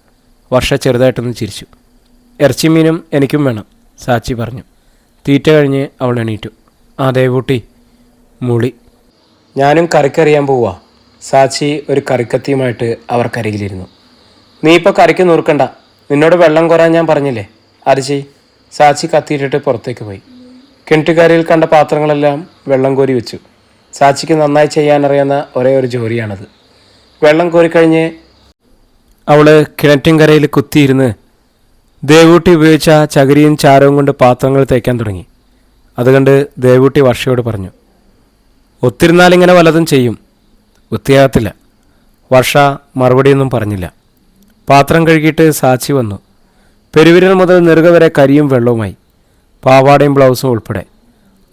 വർഷ ചെറുതായിട്ടൊന്ന് ചിരിച്ചു. ഇറച്ചി മീനും എനിക്കും വേണം, സാച്ചി പറഞ്ഞു. തീറ്റ കഴിഞ്ഞ് അവൾ എണീറ്റു. ആ ദേവൂട്ടി മുളി. ഞാനും കറിക്കറിയാൻ പോവാ. സാച്ചി ഒരു കറിക്കത്തിയുമായിട്ട് അവർക്കരികിലിരുന്നു. നീ ഇപ്പോൾ കറിക്ക് നുറുക്കണ്ട, നിന്നോട് വെള്ളം കോരാൻ ഞാൻ പറഞ്ഞില്ലേ, അത് ചെയ്. സാച്ചി കത്തിയിട്ടിട്ട് പുറത്തേക്ക് പോയി. കിണറ്റുകാരിയിൽ കണ്ട പാത്രങ്ങളെല്ലാം വെള്ളം കോരി വെച്ചു. സാച്ചിക്ക് നന്നായി ചെയ്യാനറിയാവുന്ന ഒരേ ഒരു ജോലിയാണത്. വെള്ളം കോരിക്കഴിഞ്ഞ് അവൾ കിണറ്റിൻകരയിൽ കുത്തിയിരുന്ന് ദേവൂട്ടി ഉപയോഗിച്ച ചകിരിയും ചാരവും കൊണ്ട് പാത്രങ്ങൾ തേക്കാൻ തുടങ്ങി. അതുകണ്ട് ദേവൂട്ടി വർഷയോട് പറഞ്ഞു. ഒത്തിരുന്നാലിങ്ങനെ വല്ലതും ചെയ്യും, വൃത്തിയാകത്തില്ല. വർഷ മറുപടിയൊന്നും പറഞ്ഞില്ല. പാത്രം കഴുകിയിട്ട് സാച്ചി വന്നു. പെരുവിരൽ മുതൽ നെറുക വരെ കരിയും വെള്ളവുമായി, പാവാടയും ബ്ലൗസും ഉൾപ്പെടെ.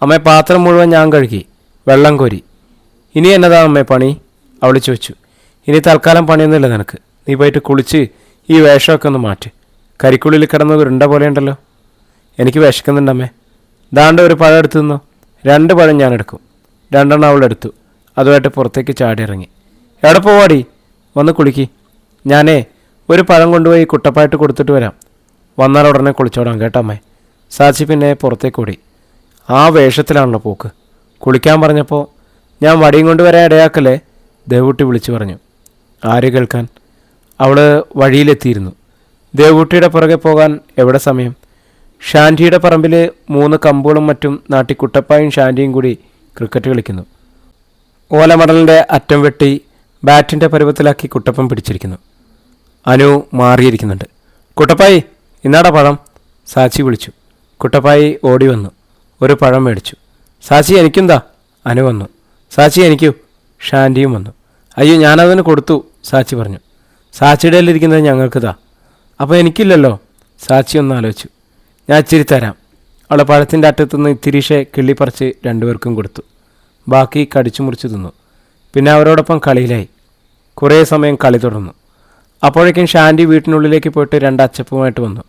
അമ്മേ, പാത്രം മുഴുവൻ ഞാൻ കഴുകി, വെള്ളം കോരി. ഇനി എന്നതാ അമ്മേ പണി? അവൾ ചോദിച്ചു. ഇനി തൽക്കാലം പണിയൊന്നുമില്ല നിനക്ക്. നീ പോയിട്ട് കുളിച്ച് ഈ വേഷമൊക്കെ ഒന്ന് മാറ്റ്. കരിക്കുള്ളിൽ കിടന്ന് ഉരുണ്ട പോലെ ഉണ്ടല്ലോ. എനിക്ക് വിശക്കുന്നുണ്ടമ്മേ. ദാണ്ട് ഒരു പഴം എടുത്തു നിന്നോ. 2 പഴം ഞാൻ എടുക്കും. 2 അവളെടുത്തു. അതുമായിട്ട് പുറത്തേക്ക് ചാടി ഇറങ്ങി. എവിടെ പോവാടി? വന്ന് കുളിക്ക്. ഞാനേ ഒരു പഴം കൊണ്ടുപോയി കുട്ടപ്പായിട്ട് കൊടുത്തിട്ട് വരാം. വന്നാൽ ഉടനെ കുളിച്ചോടാം കേട്ടമ്മേ. സാച്ചി പിന്നെ പുറത്തേക്ക് ഓടി. ആ വേഷത്തിലാണല്ലോ പോക്ക്. കുളിക്കാൻ പറഞ്ഞപ്പോൾ ഞാൻ വടിയും കൊണ്ടുവരാൻ ഇടയാക്കല്ലേ, ദേവൂട്ടി വിളിച്ചു പറഞ്ഞു. ആര് കേൾക്കാൻ? അവൾ വഴിയിലെത്തിയിരുന്നു. ദേവൂട്ടിയുടെ പുറകെ പോകാൻ എവിടെ സമയം? ഷാൻറ്റിയുടെ പറമ്പിൽ 3 കമ്പുകളും മറ്റും നാട്ടി കുട്ടപ്പായും ഷാൻറ്റിയും കൂടി ക്രിക്കറ്റ് കളിക്കുന്നു. ഓലമടലിൻ്റെ അറ്റം വെട്ടി ബാറ്റിൻ്റെ പരുവത്തിലാക്കി കുട്ടപ്പൻ പിടിച്ചിരിക്കുന്നു. അനു മാറിയിരിക്കുന്നുണ്ട്. കുട്ടപ്പായി, ഇന്നാടാ പഴം, സാച്ചി വിളിച്ചു. കുട്ടപ്പായി ഓടി വന്നു. ഒരു പഴം മേടിച്ചു. സാച്ചി എനിക്കെന്താ? അനു വന്നു. സാച്ചി എനിക്കൂ. ഷാൻറ്റിയും വന്നു. അയ്യോ, ഞാനതിന് കൊടുത്തു, സാച്ചി പറഞ്ഞു. സാച്ചിയുടെ ഇരിക്കുന്നത് ഞങ്ങൾക്കിതാ. അപ്പോൾ എനിക്കില്ലല്ലോ. സാച്ചി ഒന്ന് ആലോചിച്ചു. ഞാൻ ഇച്ചിരി തരാം. അവൾ പഴത്തിൻ്റെ അറ്റത്തുനിന്ന് ഇത്തിരീഷെ കിള്ളിപ്പറിച്ച് 2 പേർക്കും കൊടുത്തു. ബാക്കി കടിച്ചു മുറിച്ച് തിന്നു. പിന്നെ അവരോടൊപ്പം കളിയിലായി. കുറേ സമയം കളി തുടർന്നു. അപ്പോഴേക്കും ഷാൻറ്റി വീട്ടിനുള്ളിലേക്ക് പോയിട്ട് 2 അച്ചപ്പുമായിട്ട് വന്നു.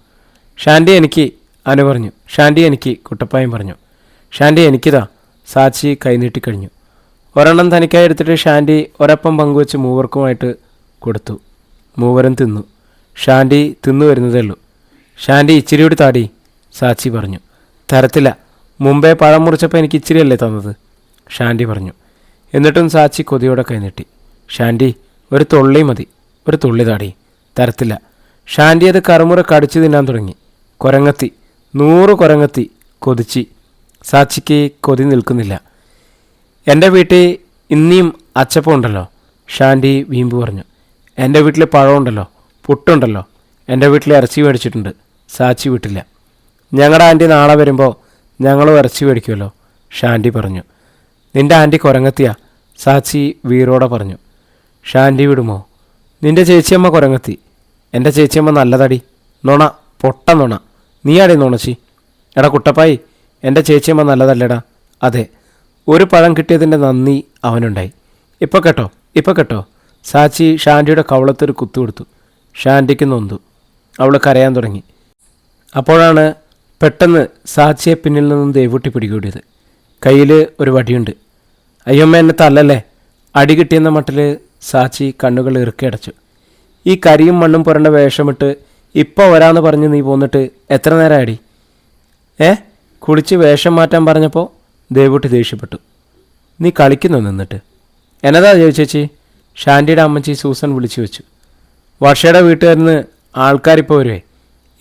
ഷാൻറ്റി എനിക്ക്, അനു പറഞ്ഞു. ഷാൻറ്റി എനിക്ക്, കുട്ടപ്പായും പറഞ്ഞു. ഷാൻറ്റി എനിക്കിതാ, സാച്ചി കൈനീട്ടിക്കഴിഞ്ഞു. ഒരെണ്ണം തനിക്കായി എടുത്തിട്ട് ഷാൻറ്റി ഒരപ്പം പങ്കുവെച്ച് മൂവർക്കുമായിട്ട് കൊടുത്തു. മൂവരും തിന്നു. ഷാൻറ്റി തിന്നു വരുന്നതേ ഉള്ളൂ. ഷാൻറ്റി ഇച്ചിരി കൂടി താടി, സാച്ചി പറഞ്ഞു. തരത്തില്ല, മുമ്പേ പഴം മുറിച്ചപ്പോൾ എനിക്ക് ഇച്ചിരിയല്ലേ തന്നത്, ഷാൻറ്റി പറഞ്ഞു. എന്നിട്ടും സാച്ചി കൊതിയോടെ കൈനീട്ടി. ഷാൻറ്റി ഒരു തുള്ളി മതി, ഒരു തുള്ളി താടി. തരത്തില്ല. ഷാൻറ്റി അത് കറുമുറ കടിച്ചു തിന്നാൻ തുടങ്ങി. കുരങ്ങത്തി, 100 കുരങ്ങത്തി, കൊതിച്ചി. സാച്ചിക്ക് കൊതി നിൽക്കുന്നില്ല. എൻ്റെ വീട്ടിൽ ഇനിയും അച്ചപ്പം ഉണ്ടല്ലോ, ഷാൻറ്റി വീമ്പ് പറഞ്ഞു. എൻ്റെ വീട്ടിൽ പഴമുണ്ടല്ലോ, പുട്ടുണ്ടല്ലോ. എൻ്റെ വീട്ടിൽ ഇറച്ചി മേടിച്ചിട്ടുണ്ട്, സാച്ചി വിട്ടില്ല. ഞങ്ങളുടെ ആൻറ്റി നാളെ വരുമ്പോൾ ഞങ്ങളും ഇറച്ചി മേടിക്കുമല്ലോ, ഷാൻറ്റി പറഞ്ഞു. നിൻ്റെ ആൻറ്റി കുരങ്ങത്തിയാ, സാച്ചി വീറോടെ പറഞ്ഞു. ഷാൻറ്റി വിടുമോ? നിൻ്റെ ചേച്ചിയമ്മ കുരങ്ങത്തി. എൻ്റെ ചേച്ചിയമ്മ നല്ലതടി. നുണ, പൊട്ട നുണ. നീയാടി നുണച്ചി. എടാ കുട്ടപ്പായി, എൻ്റെ ചേച്ചിയമ്മ നല്ലതല്ലേടാ. അതെ, ഒരു പഴം കിട്ടിയതിൻ്റെ നന്ദി അവനുണ്ടായി. ഇപ്പം കേട്ടോ, ഇപ്പം കേട്ടോ. സാച്ചി ഷാൻറ്റിയുടെ കവളത്തൊരു കുത്തു കൊടുത്തു. ഷാൻറ്റിക്ക് നൊന്തു. അവൾ കരയാൻ തുടങ്ങി. അപ്പോഴാണ് പെട്ടെന്ന് സാച്ചിയെ പിന്നിൽ നിന്നും ദേവൂട്ടി പിടികൂടിയത്. കയ്യിൽ ഒരു വടിയുണ്ട്. അയ്യമ്മ, എന്നെ തല്ലല്ലേ. അടി കിട്ടിയെന്ന മട്ടിൽ സാച്ചി കണ്ണുകൾ ഇറുക്കിയടച്ചു. ഈ കരിയും മണ്ണും പുരണ്ട വേഷമിട്ട് ഇപ്പോൾ വരാമെന്ന് പറഞ്ഞ് നീ പോന്നിട്ട് എത്ര നേരമായിടി? കുളിച്ച് വേഷം മാറ്റാൻ പറഞ്ഞപ്പോൾ ദേവൂട്ടി ദേഷ്യപ്പെട്ടു. നീ കളിക്കുന്നു നിന്നിട്ട്. എന്നതാ ചോദിച്ചേച്ചി? ഷാൻറ്റിയുടെ അമ്മച്ചി സൂസൻ വിളിച്ചു വെച്ചു. വർഷയുടെ വീട്ടുകാരിന്ന് ആൾക്കാരിപ്പോൾ വരുവേ.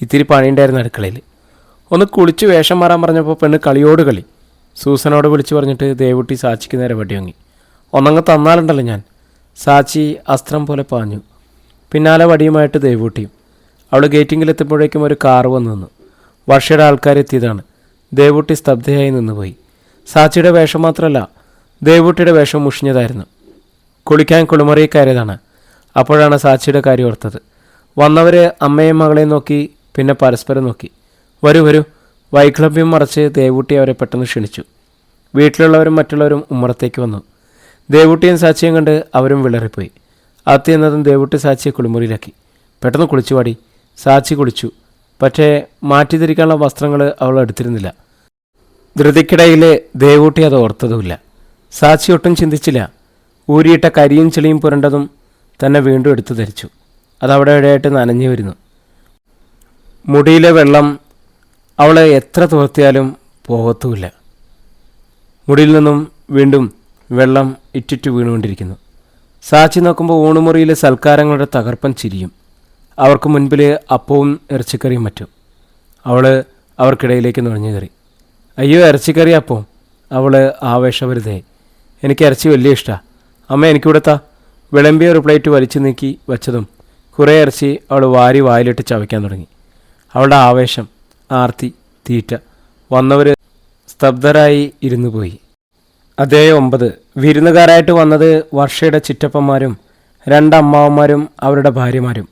ഇത്തിരി പണിയുണ്ടായിരുന്നു അടുക്കളയിൽ. ഒന്ന് കുളിച്ച് വേഷം മാറാൻ പറഞ്ഞപ്പോൾ പെണ്ണ് കളിയോട് കളി. സൂസനോട് വിളിച്ചു പറഞ്ഞിട്ട് ദേവൂട്ടി സാച്ചിക്ക് നേരെ വടി വാങ്ങി. ഒന്നങ്ങ് തന്നാലുണ്ടല്ലോ ഞാൻ. സാച്ചി അസ്ത്രം പോലെ പാഞ്ഞു. പിന്നാലെ വടിയുമായിട്ട് ദേവൂട്ടിയും. അവൾ ഗേറ്റിങ്ങിലെത്തുമ്പോഴേക്കും ഒരു കാറ് വന്നു നിന്നു. വർഷയുടെ ആൾക്കാരെത്തിയതാണ്. ദേവൂട്ടി സ്തബ്ധയായി നിന്നുപോയി. സാച്ചിയുടെ വേഷം മാത്രമല്ല, ദേവൂട്ടിയുടെ വേഷം മുഷിഞ്ഞതായിരുന്നു. കുളിക്കാൻ കുളിമുറിയിൽ കയറിയതാണ്. അപ്പോഴാണ് സാച്ചിയുടെ കാര്യം ഓർത്തത്. വന്നവർ അമ്മയും മകളെയും നോക്കി, പിന്നെ പരസ്പരം നോക്കി. വരൂ വരൂ. വൈക്ലഭ്യം മറച്ച് ദേവൂട്ടി അവരെ പെട്ടെന്ന് ക്ഷണിച്ചു. വീട്ടിലുള്ളവരും മറ്റുള്ളവരും ഉമ്മറത്തേക്ക് വന്നു. ദേവൂട്ടിയും സാച്ചിയും കണ്ട് അവരും വിളറിപ്പോയി. അത്തി എന്നതും ദേവൂട്ടി സാച്ചിയെ കുളിമുറിയിലാക്കി. പെട്ടെന്ന് കുളിച്ചു പാടി. സാച്ചി കുളിച്ചു. പക്ഷേ മാറ്റി ധരിക്കാനുള്ള വസ്ത്രങ്ങൾ അവൾ എടുത്തിരുന്നില്ല. ധൃതിക്കിടയിൽ ദേവൂട്ടി അത് ഓർത്തതുമില്ല. സാച്ചി ഒട്ടും ചിന്തിച്ചില്ല. ഊരിയിട്ട കരിയും ചെളിയും പുരണ്ടതും തന്നെ വീണ്ടും എടുത്തു ധരിച്ചു. അതവിടെ ഇടയായിട്ട് നനഞ്ഞു വരുന്നു. മുടിയിലെ വെള്ളം അവളെ എത്ര തുവർത്തിയാലും പോകത്തുമില്ല. മുടിയിൽ നിന്നും വീണ്ടും വെള്ളം ഇറ്റിറ്റു വീണുകൊണ്ടിരിക്കുന്നു. സാച്ചി നോക്കുമ്പോൾ ഊണുമുറിയിലെ സൽക്കാരങ്ങളുടെ തകർപ്പൻ ചിരിയും. അവർക്ക് മുൻപിൽ അപ്പവും ഇറച്ചിക്കറിയും മറ്റും. അവൾ അവർക്കിടയിലേക്ക് നുഴഞ്ഞു കയറി. അയ്യോ, ഇറച്ചിക്കറി അപ്പവും. അവൾ ആവേശഭരിതയായി. എനിക്ക് ഇറച്ചി വലിയ ഇഷ്ടമാണ് അമ്മ, എനിക്കിവിടുത്താ. വിളമ്പിയ ഒരു പ്ലേറ്റ് വലിച്ചു നീക്കി വച്ചതും കുറേ ഇറച്ചി അവൾ വാരി വായിലിട്ട് ചവയ്ക്കാൻ തുടങ്ങി. അവളുടെ ആവേശം, ആർത്തി, തീറ്റ. വന്നവർ സ്തബ്ധരായി ഇരുന്നു പോയി. അതേ 9 വിരുന്നുകാരായിട്ട് വന്നത് വർഷയുടെ ചിറ്റപ്പന്മാരും 2 അമ്മാവന്മാരും അവരുടെ ഭാര്യമാരും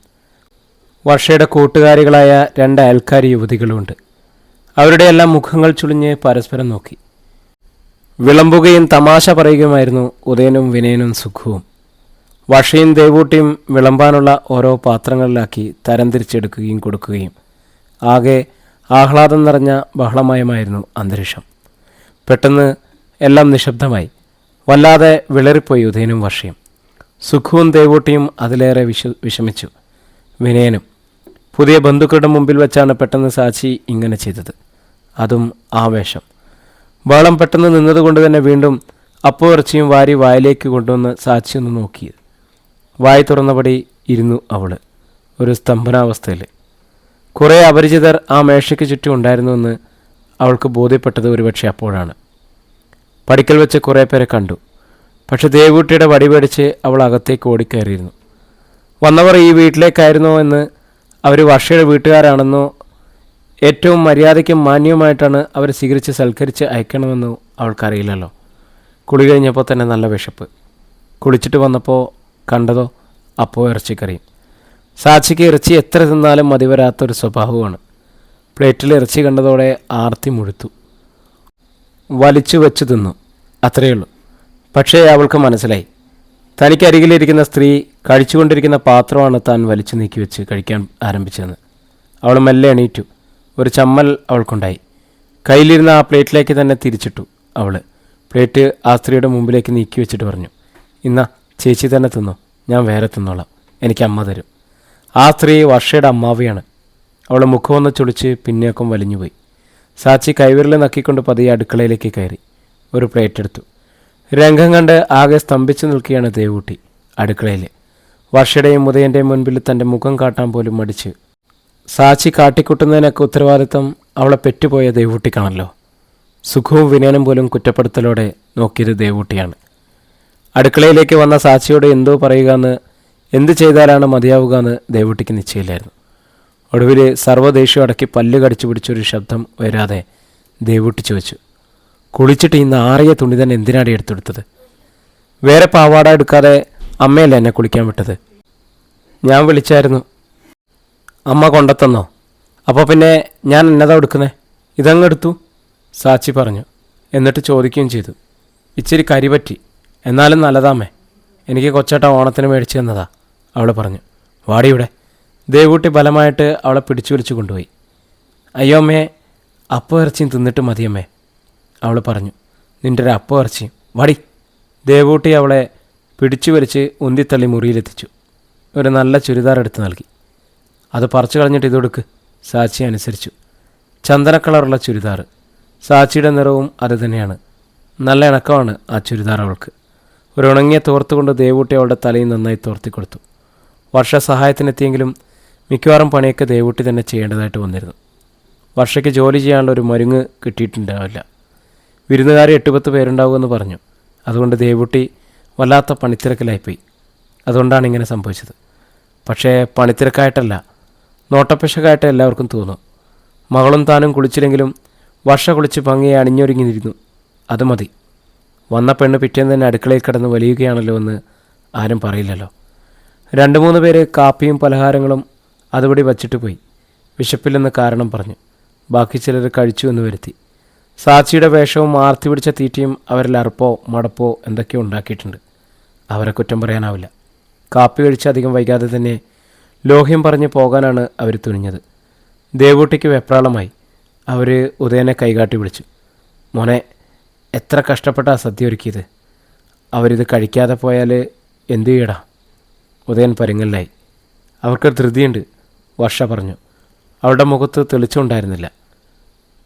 വർഷയുടെ കൂട്ടുകാരികളായ 2 അയൽക്കാരി യുവതികളുമുണ്ട്. അവരുടെ എല്ലാം മുഖങ്ങൾ ചുളിഞ്ഞ് പരസ്പരം നോക്കി. വിളമ്പുകയും തമാശ പറയുകയുമായിരുന്നു ഉദയനും വിനയനും സുഖവും. വർഷയും ദേവൂട്ടിയും വിളമ്പാനുള്ള ഓരോ പാത്രങ്ങളിലാക്കി തരംതിരിച്ചെടുക്കുകയും കൊടുക്കുകയും. ആകെ ആഹ്ലാദം നിറഞ്ഞ ബഹളമയമായിരുന്നു അന്തരീക്ഷം. പെട്ടെന്ന് എല്ലാം നിശബ്ദമായി. വല്ലാതെ വിളറിപ്പോയി ഉദയനും വർഷയും. സുഖവും ദേവൂട്ടിയും അതിലേറെ വിഷമിച്ചു. വിനയനും. പുതിയ ബന്ധുക്കളുടെ മുമ്പിൽ വെച്ചാണ് പെട്ടെന്ന് സാച്ചി ഇങ്ങനെ ചെയ്തത്. അതും ആവേശം. ബഹളം പെട്ടെന്ന് നിന്നതുകൊണ്ട് തന്നെ വീണ്ടും അപ്പോ ഇറച്ചിയും വാരി വായിലേക്ക് കൊണ്ടുവന്ന് സാച്ചി ഒന്ന് നോക്കിയത്. വായി തുറന്നപടി ഇരുന്നു അവൾ, ഒരു സ്തംഭനാവസ്ഥയിൽ. കുറേ അപരിചിതർ ആ മേശയ്ക്ക് ചുറ്റും ഉണ്ടായിരുന്നുവെന്ന് അവൾക്ക് ബോധ്യപ്പെട്ടത് ഒരുപക്ഷെ അപ്പോഴാണ്. പടിക്കൽ വെച്ച് കുറേ പേരെ കണ്ടു. പക്ഷെ ദേവൂട്ടിയുടെ വടി പേടിച്ച് അവൾ അകത്തേക്ക് ഓടിക്കയറിയിരുന്നു. വന്നവർ ഈ വീട്ടിലേക്കായിരുന്നോ എന്ന്, അവർ വർഷയുടെ വീട്ടുകാരാണെന്നോ, ഏറ്റവും മര്യാദയ്ക്കും മാന്യവുമായിട്ടാണ് അവർ സ്വീകരിച്ച് സൽക്കരിച്ച് അയക്കണമെന്നോ അവൾക്കറിയില്ലല്ലോ. കുളി കഴിഞ്ഞപ്പോൾ തന്നെ നല്ല വിശപ്പ്. കുളിച്ചിട്ട് വന്നപ്പോൾ കണ്ടതോ അപ്പോൾ ഇറച്ചിക്കറിയും. സാച്ചിക്ക് ഇറച്ചി എത്ര തിന്നാലും മതിവരാത്തൊരു സ്വഭാവമാണ്. പ്ലേറ്റിൽ ഇറച്ചി കണ്ടതോടെ ആർത്തി മുഴുത്തു. വലിച്ചു വെച്ച് തിന്നു, അത്രയുള്ളൂ. പക്ഷേ അവൾക്ക് മനസ്സിലായി, തനിക്കരികിലിരിക്കുന്ന സ്ത്രീ കഴിച്ചുകൊണ്ടിരിക്കുന്ന പാത്രമാണ് താൻ വലിച്ചു നീക്കി വെച്ച് കഴിക്കാൻ ആരംഭിച്ചതെന്ന്. അവൾ മെല്ലെ എണീറ്റു. ഒരു ചമ്മൽ അവൾക്കുണ്ടായി. കയ്യിലിരുന്ന ആ പ്ലേറ്റിലേക്ക് തന്നെ തിരിച്ചിട്ടു. അവൾ പ്ലേറ്റ് ആ സ്ത്രീയുടെ മുമ്പിലേക്ക് നീക്കി വെച്ചിട്ട് പറഞ്ഞു, ഇന്നാ ചേച്ചി തന്നെ തിന്നോ, ഞാൻ വേറെ തിന്നോളാം, എനിക്ക് അമ്മ തരും. ആ സ്ത്രീ വർഷയുടെ അമ്മാവിയാണ്. അവൾ മുഖമൊന്ന് ചുളിച്ച് പിന്നേക്കും വലിഞ്ഞുപോയി. സാച്ചി കൈവിരൽ നക്കിക്കൊണ്ട് പതിയെ അടുക്കളയിലേക്ക് കയറി. ഒരു പ്ലേറ്റ് എടുത്തു. രംഗം കണ്ട് ആകെ സ്തംഭിച്ചു നിൽക്കുകയാണ് ദേവൂട്ടി അടുക്കളയിൽ. വർഷയുടെയും ഉദയൻ്റെയും മുൻപിൽ തൻ്റെ മുഖം കാട്ടാൻ പോലും മടിച്ച്. സാച്ചി കാട്ടിക്കൂട്ടുന്നതിനൊക്കെ ഉത്തരവാദിത്തം അവളെ പെറ്റുപോയ ദേവൂട്ടിക്കാണല്ലോ. സുഖവും വിനയനും പോലും കുറ്റപ്പെടുത്തലോടെ നോക്കിയത് ദേവൂട്ടിയാണ്. അടുക്കളയിലേക്ക് വന്ന സാച്ചിയോട് എന്തോ പറയുകയെന്ന്, എന്ത് ചെയ്താലാണ് മതിയാവുക എന്ന് ദേവൂട്ടിക്ക് നിശ്ചയില്ലായിരുന്നു. ഒടുവിൽ സർവ്വദേഷ്യം അടക്കി പല്ല് കടിച്ചു പിടിച്ചൊരു ശബ്ദം വരാതെ ദേവൂട്ടി ചോദിച്ചു, കുളിച്ചിട്ട് ഇന്ന് ആറിയ തുണി തന്നെ എന്തിനാടി എടുത്തെടുത്തത്? വേറെ പാവാട എടുക്കാതെ അമ്മയല്ലേ എന്നെ കുളിക്കാൻ വിട്ടത്? ഞാൻ വിളിച്ചായിരുന്നു, അമ്മ കൊണ്ടെത്തന്നോ? അപ്പോൾ പിന്നെ ഞാൻ എന്നതാ എടുക്കുന്നേ? ഇതങ്ങ് എടുത്തു, സാച്ചി പറഞ്ഞു. എന്നിട്ട് ചോദിക്കുകയും ചെയ്തു, ഇച്ചിരി കരിപറ്റി, എന്നാലും നല്ലതാമ്മേ, എനിക്ക് കൊച്ചേട്ട ഓണത്തിന് മേടിച്ചു തന്നതാ, അവൾ പറഞ്ഞു. വാടിയുടെ. ദേവൂട്ടി ബലമായിട്ട് അവളെ പിടിച്ചു വലിച്ചു കൊണ്ടുപോയി. അയ്യോ അമ്മേ, അപ്പം ഇറച്ചിയും തിന്നിട്ട് മതിയമ്മേ, അവൾ പറഞ്ഞു. നിൻ്റെ ഒരു അപ്പം ഇറച്ചിയും, വാടി. ദേവൂട്ടി അവളെ പിടിച്ചു വലിച്ച് ഉന്തിത്തള്ളി മുറിയിലെത്തിച്ചു. ഒരു നല്ല ചുരിദാർ എടുത്ത് നൽകി. അത് പറിച്ചു കളഞ്ഞിട്ട് ഇതൊടുക്ക്, സാച്ചി അനുസരിച്ചു. ചന്ദന കളറുള്ള ചുരിദാർ. സാച്ചിയുടെ നിറവും അത് തന്നെയാണ്. നല്ല ഇണക്കമാണ് ആ ചുരിദാർ അവൾക്ക്. ഒരു ഉണങ്ങിയ തോർത്തുകൊണ്ട് ദേവൂട്ടി അവളുടെ തലയിൽ നന്നായി തോർത്തിക്കൊടുത്തു. വർഷ സഹായത്തിനെത്തിയെങ്കിലും മിക്കവാറും പണിയൊക്കെ ദേവൂട്ടി തന്നെ ചെയ്യേണ്ടതായിട്ട് വന്നിരുന്നു. വർഷയ്ക്ക് ജോലി ചെയ്യാനുള്ള ഒരു മരുങ്ങ് കിട്ടിയിട്ടുണ്ടാവില്ല. വിരുന്നുകാർ 8-10 പേരുണ്ടാവുമെന്ന് പറഞ്ഞു. അതുകൊണ്ട് ദേവൂട്ടി വല്ലാത്ത പണിത്തിരക്കിലായിപ്പോയി. അതുകൊണ്ടാണ് ഇങ്ങനെ സംഭവിച്ചത്. പക്ഷേ പണിത്തിരക്കായിട്ടല്ല, നോട്ടപ്പശക്കായിട്ട് എല്ലാവർക്കും തോന്നും. മകളും താനും കുളിച്ചില്ലെങ്കിലും വർഷ കുളിച്ച് ഭംഗിയെ അണിഞ്ഞൊരുങ്ങിയിരുന്നു. അത് മതി. വന്ന പെണ്ണ് പിറ്റേന്ന് തന്നെ അടുക്കളയിൽ കിടന്ന് വലിയുകയാണല്ലോ എന്ന് ആരും പറയില്ലല്ലോ. 2-3 പേര് കാപ്പിയും പലഹാരങ്ങളും അതുപടി വച്ചിട്ട് പോയി. വിശപ്പില്ലെന്ന് കാരണം പറഞ്ഞു. ബാക്കി ചിലർ കഴിച്ചു എന്ന് വരുത്തി. സാച്ചിയുടെ വേഷവും ആർത്തി പിടിച്ച തീറ്റയും അവരിൽ അറുപ്പോ മടപ്പോ എന്തൊക്കെയോ ഉണ്ടാക്കിയിട്ടുണ്ട്. അവരെ കുറ്റം പറയാനാവില്ല. കാപ്പി കഴിച്ച് അധികം വൈകാതെ തന്നെ ലോഹ്യം പറഞ്ഞ് പോകാനാണ് അവർ തുനിഞ്ഞത്. ദേവൂട്ടിക്ക് വെപ്രാളമായി. അവർ ഉദയനെ കൈകാട്ടി വിളിച്ചു. മോനെ, എത്ര കഷ്ടപ്പെട്ട സദ്യ ഒരുക്കിയത്. അവരിത് കഴിക്കാതെ പോയാൽ എന്തു ചെയ്യടാ? ഉദയൻ പരുങ്ങലിലായി. അവർക്ക് ധൃതിയുണ്ട്, വർഷ പറഞ്ഞു. അവളുടെ മുഖത്ത് തെളിച്ചുണ്ടായിരുന്നില്ല.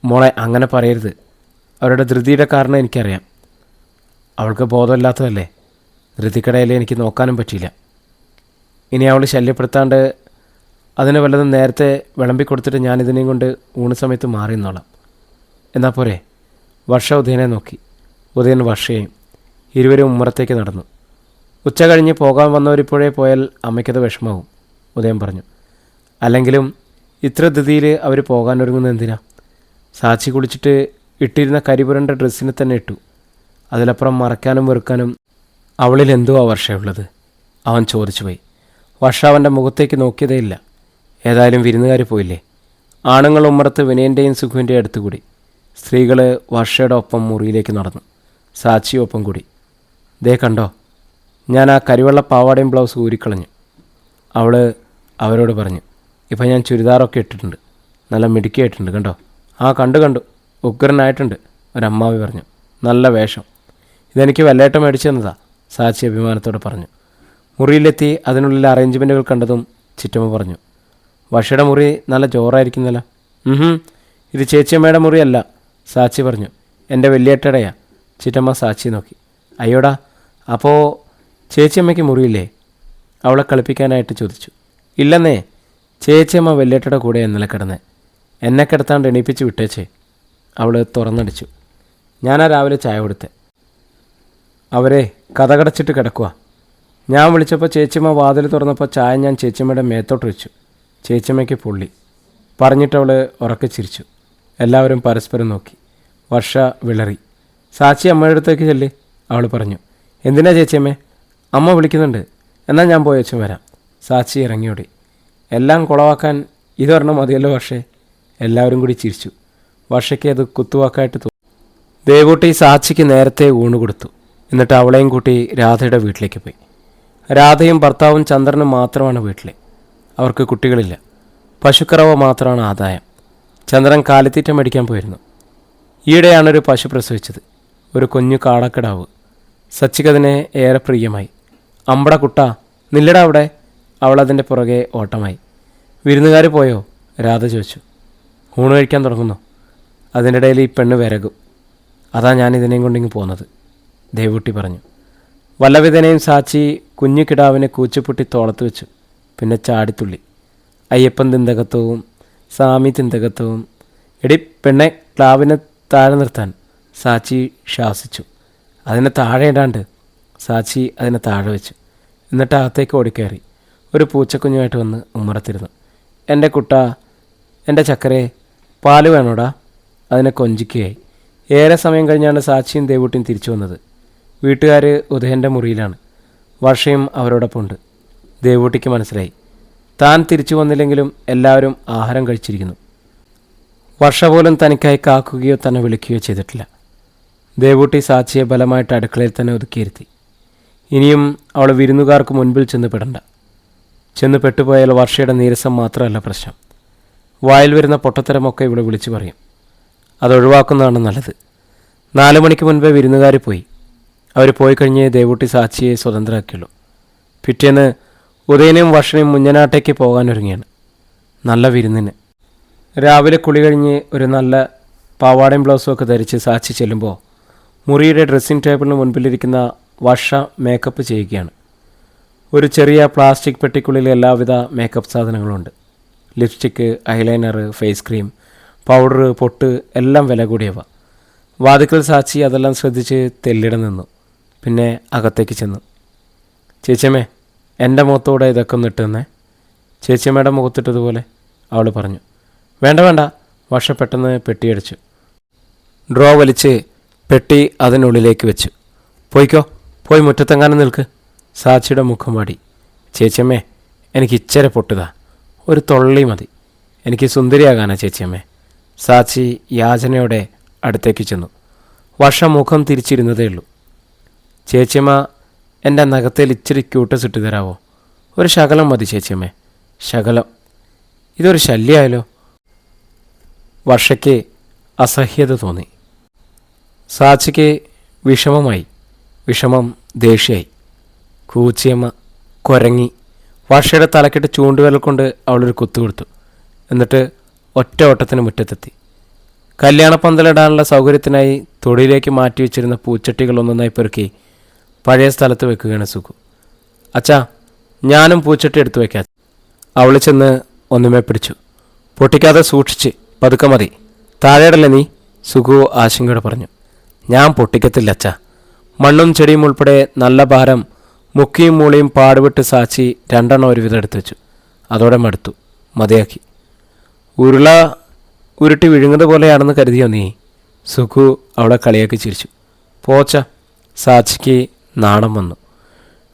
മോളെ, അങ്ങനെ പറയരുത്. അവരുടെ ധൃതിയുടെ കാരണം എനിക്കറിയാം. അവൾക്ക് ബോധമില്ലാത്തതല്ലേ. ധൃതിക്കടയിൽ എനിക്ക് നോക്കാനും പറ്റിയില്ല. ഇനി അവൾ ശല്യപ്പെടുത്താണ്ട് അതിന് വല്ലതും നേരത്തെ വിളമ്പിക്കൊടുത്തിട്ട് ഞാനിതിനെയും കൊണ്ട് ഊണ് സമയത്ത് മാറി നിന്നോളാം. എന്നാൽ പോരെ? വർഷ ഉദയനെ നോക്കി. ഉദയൻ വർഷയെയും. ഇരുവരും ഉമ്മറത്തേക്ക് നടന്നു. ഉച്ച കഴിഞ്ഞ് പോകാൻ വന്നവരിപ്പോഴേ പോയാൽ അമ്മയ്ക്കത് വിഷമാവും, ഉദയൻ പറഞ്ഞു. അല്ലെങ്കിലും ഇത്ര ധൃതിയിൽ അവർ പോകാൻ ഒരുങ്ങുന്നത് എന്തിനാ? സാച്ചി കുളിച്ചിട്ട് ഇട്ടിരുന്ന കരിപുരണ്ട ഡ്രസ്സിനെ തന്നെ ഇട്ടു. അതിലപ്പുറം മറക്കാനും വെറുക്കാനും അവളിൽ എന്തോ ആ വർഷയുള്ളത്? അവൻ ചോദിച്ചു പോയി. വർഷ അവൻ്റെ മുഖത്തേക്ക് നോക്കിയതേയില്ല. ഏതായാലും വിരുന്നുകാർ പോയില്ലേ. ആണുങ്ങൾ ഉമ്മറത്ത് വിനയൻ്റെയും സുഖുവിൻ്റെയും അടുത്തുകൂടി. സ്ത്രീകൾ വർഷയുടെ ഒപ്പം മുറിയിലേക്ക് നടന്നു. സാച്ചിയും ഒപ്പം കൂടി. ദേ കണ്ടോ, ഞാൻ ആ കരിവെള്ള പാവാടയും ബ്ലൗസ് ഊരിക്കളഞ്ഞു, അവൾ അവരോട് പറഞ്ഞു. ഇപ്പം ഞാൻ ചുരിദാറൊക്കെ ഇട്ടിട്ടുണ്ട്. നല്ല മിടുക്കിയായിട്ടുണ്ട് കണ്ടോ. ആ കണ്ടു ഉഗ്രനായിട്ടുണ്ട്, ഒരമ്മാവി പറഞ്ഞു. നല്ല വേഷം. ഇതെനിക്ക് വല്ലേട്ടം മേടിച്ചു തന്നതാ, സാച്ചി അഭിമാനത്തോടെ പറഞ്ഞു. മുറിയിലെത്തി അതിനുള്ളിൽ അറേഞ്ച്മെൻറ്റുകൾ കണ്ടതും ചിറ്റമ്മ പറഞ്ഞു, വർഷയുടെ മുറി നല്ല ജോറായിരിക്കുന്നല്ലോ. ഇത് ചേച്ചിയമ്മയുടെ മുറിയല്ല, സാച്ചി പറഞ്ഞു. എൻ്റെ വലിയേട്ടയുടെയാ. ചിറ്റമ്മ സാച്ചി നോക്കി. അയ്യോടാ, അപ്പോൾ ചേച്ചിയമ്മയ്ക്ക് മുറിയില്ലേ? അവളെ കളിപ്പിക്കാനായിട്ട് ചോദിച്ചു. ഇല്ലെന്നേ, ചേച്ചിയമ്മ വലിയേട്ടയുടെ കൂടെ ഇന്നലെ കിടന്നേ. എന്നെ കിടത്താണ്ട് എണീപ്പിച്ച് വിട്ടേച്ചേ. അവൾ തുറന്നടിച്ചു. ഞാനാ രാവിലെ ചായ കൊടുത്തേ. അവരെ കഥകടച്ചിട്ട് കിടക്കുക. ഞാൻ വിളിച്ചപ്പോൾ ചേച്ചിയമ്മ വാതിൽ തുറന്നപ്പോൾ ചായ ഞാൻ ചേച്ചിയമ്മയുടെ മേത്തോട്ട് വെച്ചു. ചേച്ചിയമ്മയ്ക്ക് പൊള്ളി. പറഞ്ഞിട്ടവൾ ഉറക്കെ ചിരിച്ചു. എല്ലാവരും പരസ്പരം നോക്കി. വർഷ വിളറി. സാച്ചി അമ്മയുടെ അടുത്തേക്ക് ചെല്ലി, അവൾ പറഞ്ഞു. എന്തിനാ ചേച്ചിയമ്മേ? അമ്മ വിളിക്കുന്നുണ്ട്. എന്നാൽ ഞാൻ പോയി വെച്ചും വരാം. സാച്ചി ഇറങ്ങിയോടി. എല്ലാം കുളവാക്കാൻ ഇതൊരെണ്ണം മതിയല്ലോ വർഷേ. എല്ലാവരും കൂടി ചിരിച്ചു. വർഷയ്ക്ക് അത് കുത്തുവാക്കായിട്ട് തോന്നി. ദേവൂട്ടി സാച്ചിക്ക് നേരത്തെ ഊണ് കൊടുത്തു. എന്നിട്ട് അവളെയും കൂട്ടി രാധയുടെ വീട്ടിലേക്ക് പോയി. രാധയും ഭർത്താവും ചന്ദ്രനും മാത്രമാണ് വീട്ടിൽ. അവർക്ക് കുട്ടികളില്ല. പശുക്കറവ മാത്രമാണ് ആദായം. ചന്ദ്രൻ കാലിത്തീറ്റ മേടിക്കാൻ പോയിരുന്നു. ഈയിടെയാണൊരു പശു പ്രസവിച്ചത്, ഒരു കുഞ്ഞു കാളക്കിടാവ്. സച്ചിക്കതിനെ ഏറെ പ്രിയമായി. അമ്പട കുട്ട, നില്ലട അവിടെ. അവളതിൻ്റെ പുറകെ ഓട്ടമായി. വിരുന്നുകാർ പോയോ? രാധ ചോദിച്ചു. ഊണ് കഴിക്കാൻ തുടങ്ങുന്നു. അതിൻ്റെ ഇടയിൽ ഈ പെണ്ണ് വിരകും. അതാ ഞാൻ ഇതിനെയും കൊണ്ടിങ്ങ് പോകുന്നത്, ദേവൂട്ടി പറഞ്ഞു. വല്ലവിധനെയും സാച്ചി കുഞ്ഞു കിടാവിനെ കൂച്ചുപൊട്ടി തോളത്ത് വെച്ചു. പിന്നെ ചാടിത്തുള്ളി. അയ്യപ്പൻ തിന്തകത്വവും സാമി തിന്തകത്വവും. എടി പെണ്ണെ, ക്ലാവിനെ താഴെ നിർത്താൻ, സാച്ചി ശാസിച്ചു. അതിനെ താഴെ ഇടാണ്ട്. സാച്ചി അതിനെ താഴെ വെച്ചു. എന്നിട്ട് അകത്തേക്ക് ഓടിക്കയറി. ഒരു പൂച്ചക്കുഞ്ഞുമായിട്ട് വന്ന് ഉമ്മറത്തിരുന്നു. എൻ്റെ കുട്ട, എൻ്റെ ചക്കരെ, പാല് വേണോടാ? അതിനെ കൊഞ്ചിക്കുകയായി. ഏറെ സമയം കഴിഞ്ഞാണ് സാച്ചിയും ദേവൂട്ടിയും തിരിച്ചു വന്നത്. വീട്ടുകാർ ഉദയൻ്റെ മുറിയിലാണ്. വർഷയും അവരോടൊപ്പം ഉണ്ട്. ദേവൂട്ടിക്ക് മനസ്സിലായി, താൻ തിരിച്ചു വന്നില്ലെങ്കിലും എല്ലാവരും ആഹാരം കഴിച്ചിരിക്കുന്നു. വർഷ പോലും തനിക്കായി കാക്കുകയോ തന്നെ വിളിക്കുകയോ ചെയ്തിട്ടില്ല. ദേവൂട്ടി സാച്ചിയെ ബലമായിട്ട് അടുക്കളയിൽ തന്നെ ഒതുക്കിയിരുത്തി. ഇനിയും അവൾ വിരുന്നുകാർക്ക് മുൻപിൽ ചെന്ന് പെടണ്ട. ചെന്ന് പെട്ടുപോയാൽ വർഷയുടെ നീരസം മാത്രമല്ല പ്രശ്നം, വായിൽ വരുന്ന പൊട്ടത്തരമൊക്കെ ഇവിടെ വിളിച്ചു പറയും. അതൊഴിവാക്കുന്നതാണ് നല്ലത്. 4 മണിക്ക് മുൻപേ വിരുന്നുകാർ പോയി. അവർ പോയി കഴിഞ്ഞ് ദേവൂട്ടി സാച്ചിയെ സ്വതന്ത്രമാക്കിയുള്ളൂ. പിറ്റേന്ന് ഉദയനെയും വർഷനെയും മുഞ്ഞനാട്ടേക്ക് പോകാനൊരുങ്ങിയാണ്. നല്ല വിരുന്നിന്. രാവിലെ കുളി കഴിഞ്ഞ് ഒരു നല്ല പാവാടയും ബ്ലൗസും ഒക്കെ ധരിച്ച് സാച്ചി ചെല്ലുമ്പോൾ മുറിയുടെ ഡ്രസ്സിംഗ് ടേബിളിന് മുൻപിലിരിക്കുന്ന വർഷ മേക്കപ്പ് ചെയ്യുകയാണ്. ഒരു ചെറിയ പ്ലാസ്റ്റിക് പെട്ടിക്കുള്ളിൽ എല്ലാവിധ മേക്കപ്പ് സാധനങ്ങളുണ്ട്. Lipstick, eyeliner, face cream, powder, പൊട്ട് എല്ലാം വില കൂടിയവ. വാതിക്കൽ സാച്ചി അതെല്ലാം ശ്രദ്ധിച്ച് തെല്ലിട നിന്നു. പിന്നെ അകത്തേക്ക് ചെന്നു. ചേച്ചിയമ്മേ, എൻ്റെ മുഖത്തോടെ ഇതൊക്കെ ഒന്ന് ഇട്ടുതന്നേ. ചേച്ചിയമ്മയുടെ മുഖത്തിട്ടതുപോലെ അവൾ പറഞ്ഞു. വേണ്ട. വർഷ പെട്ടെന്ന് പെട്ടിയടിച്ചു. ഡ്രോ വലിച്ച് പെട്ടി അതിനുള്ളിലേക്ക് വെച്ചു. പോയി മുറ്റത്തെങ്ങാനും നിൽക്ക്. സാച്ചിയുടെ മുഖം വാടി. ചേച്ചിയമ്മേ, എനിക്ക് ഇച്ചരെ പൊട്ടുതാ, ഒരു തൊള്ളി മതി. എനിക്ക് സുന്ദരിയാകാനാ ചേച്ചിയമ്മേ. സാച്ചി യാചനയോടെ അടുത്തേക്ക് ചെന്നു. വർഷ മുഖം തിരിച്ചിരുന്നതേ ഉള്ളൂ. ചേച്ചിയമ്മ, എൻ്റെ നഖത്തിൽ ഇച്ചിരി ക്യൂട്ടസ് ഇട്ട് തരാവോ? ഒരു ശകലം മതി ചേച്ചിയമ്മേ, ശകലം. ഇതൊരു ശല്യമായാലോ? വർഷയ്ക്ക് അസഹ്യത തോന്നി. സാച്ചിക്ക് വിഷമമായി. വിഷമം ദേഷ്യമായി. കൂച്ചിയമ്മ കുരങ്ങി. വർഷയുടെ തലക്കെട്ട് ചൂണ്ടുവിരൽ കൊണ്ട് അവളൊരു കുത്തു കൊടുത്തു. എന്നിട്ട് ഒറ്റ ഓട്ടത്തിന് മുറ്റത്തെത്തി. കല്യാണപ്പന്തലിടാനുള്ള സൗകര്യത്തിനായി തൊടിയിലേക്ക് മാറ്റി വെച്ചിരുന്ന പൂച്ചട്ടികൾ ഒന്നൊന്നായി പെറുക്കി പഴയ സ്ഥലത്ത് വെക്കുകയാണ് സുഖു. അച്ഛാ, ഞാനും പൂച്ചട്ടി എടുത്തു വയ്ക്കാം. അവൾ ചെന്ന് ഒന്നുമേ പിടിച്ചു. പൊട്ടിക്കാതെ സൂക്ഷിച്ച്, പതുക്കെ മതി. താഴെയിടല്ലേ നീ? സുഖു ആശങ്കയോടെ പറഞ്ഞു. ഞാൻ പൊട്ടിക്കത്തില്ല അച്ഛാ. മണ്ണും ചെടിയും ഉൾപ്പെടെ നല്ല ഭാരം മുക്കിയും മൂളിയും പാടുപെട്ട് സാച്ചി 2 ഒരുവിധം എടുത്തു വെച്ചു. അതോടെ മടുത്തു, മതിയാക്കി. ഉരുള ഉരുട്ടി വിഴുങ്ങുന്നത് പോലെയാണെന്ന് കരുതിയോ നീ? സുഖു അവളെ കളിയാക്കി ചിരിച്ചു. പോച്ച. സാച്ചിക്ക് നാണം വന്നു.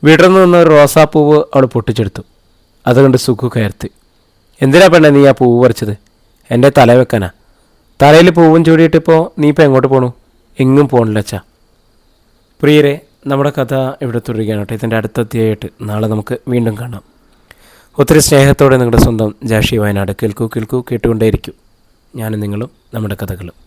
വിടർന്നു നിന്ന ഒരു റോസാപ്പൂവ് അവൾ പൊട്ടിച്ചെടുത്തു. അതുകൊണ്ട് സുഖു കയർത്തി. എന്തിനാ പെണ്ണെ നീ ആ പൂവ് പറിച്ചത്? എൻ്റെ തല വെക്കാനാ. തലയിൽ പൂവും ചൂടിയിട്ടിപ്പോൾ നീ ഇപ്പോൾ എങ്ങോട്ട് പോണു? എങ്ങും പോകണില്ല അച്ഛാ. പ്രിയരെ, നമ്മുടെ കഥ ഇവിടെ തുടരുകയാണ് കേട്ടോ. ഇതിൻ്റെ അടുത്ത അധ്യായമായിട്ട് നാളെ നമുക്ക് വീണ്ടും കാണാം. ഒത്തിരി സ്നേഹത്തോടെ നിങ്ങളുടെ സ്വന്തം ജാഷി വയനാട്. കേൾക്കൂ കേട്ടുകൊണ്ടേയിരിക്കും. ഞാനും നിങ്ങളും നമ്മുടെ കഥകളും.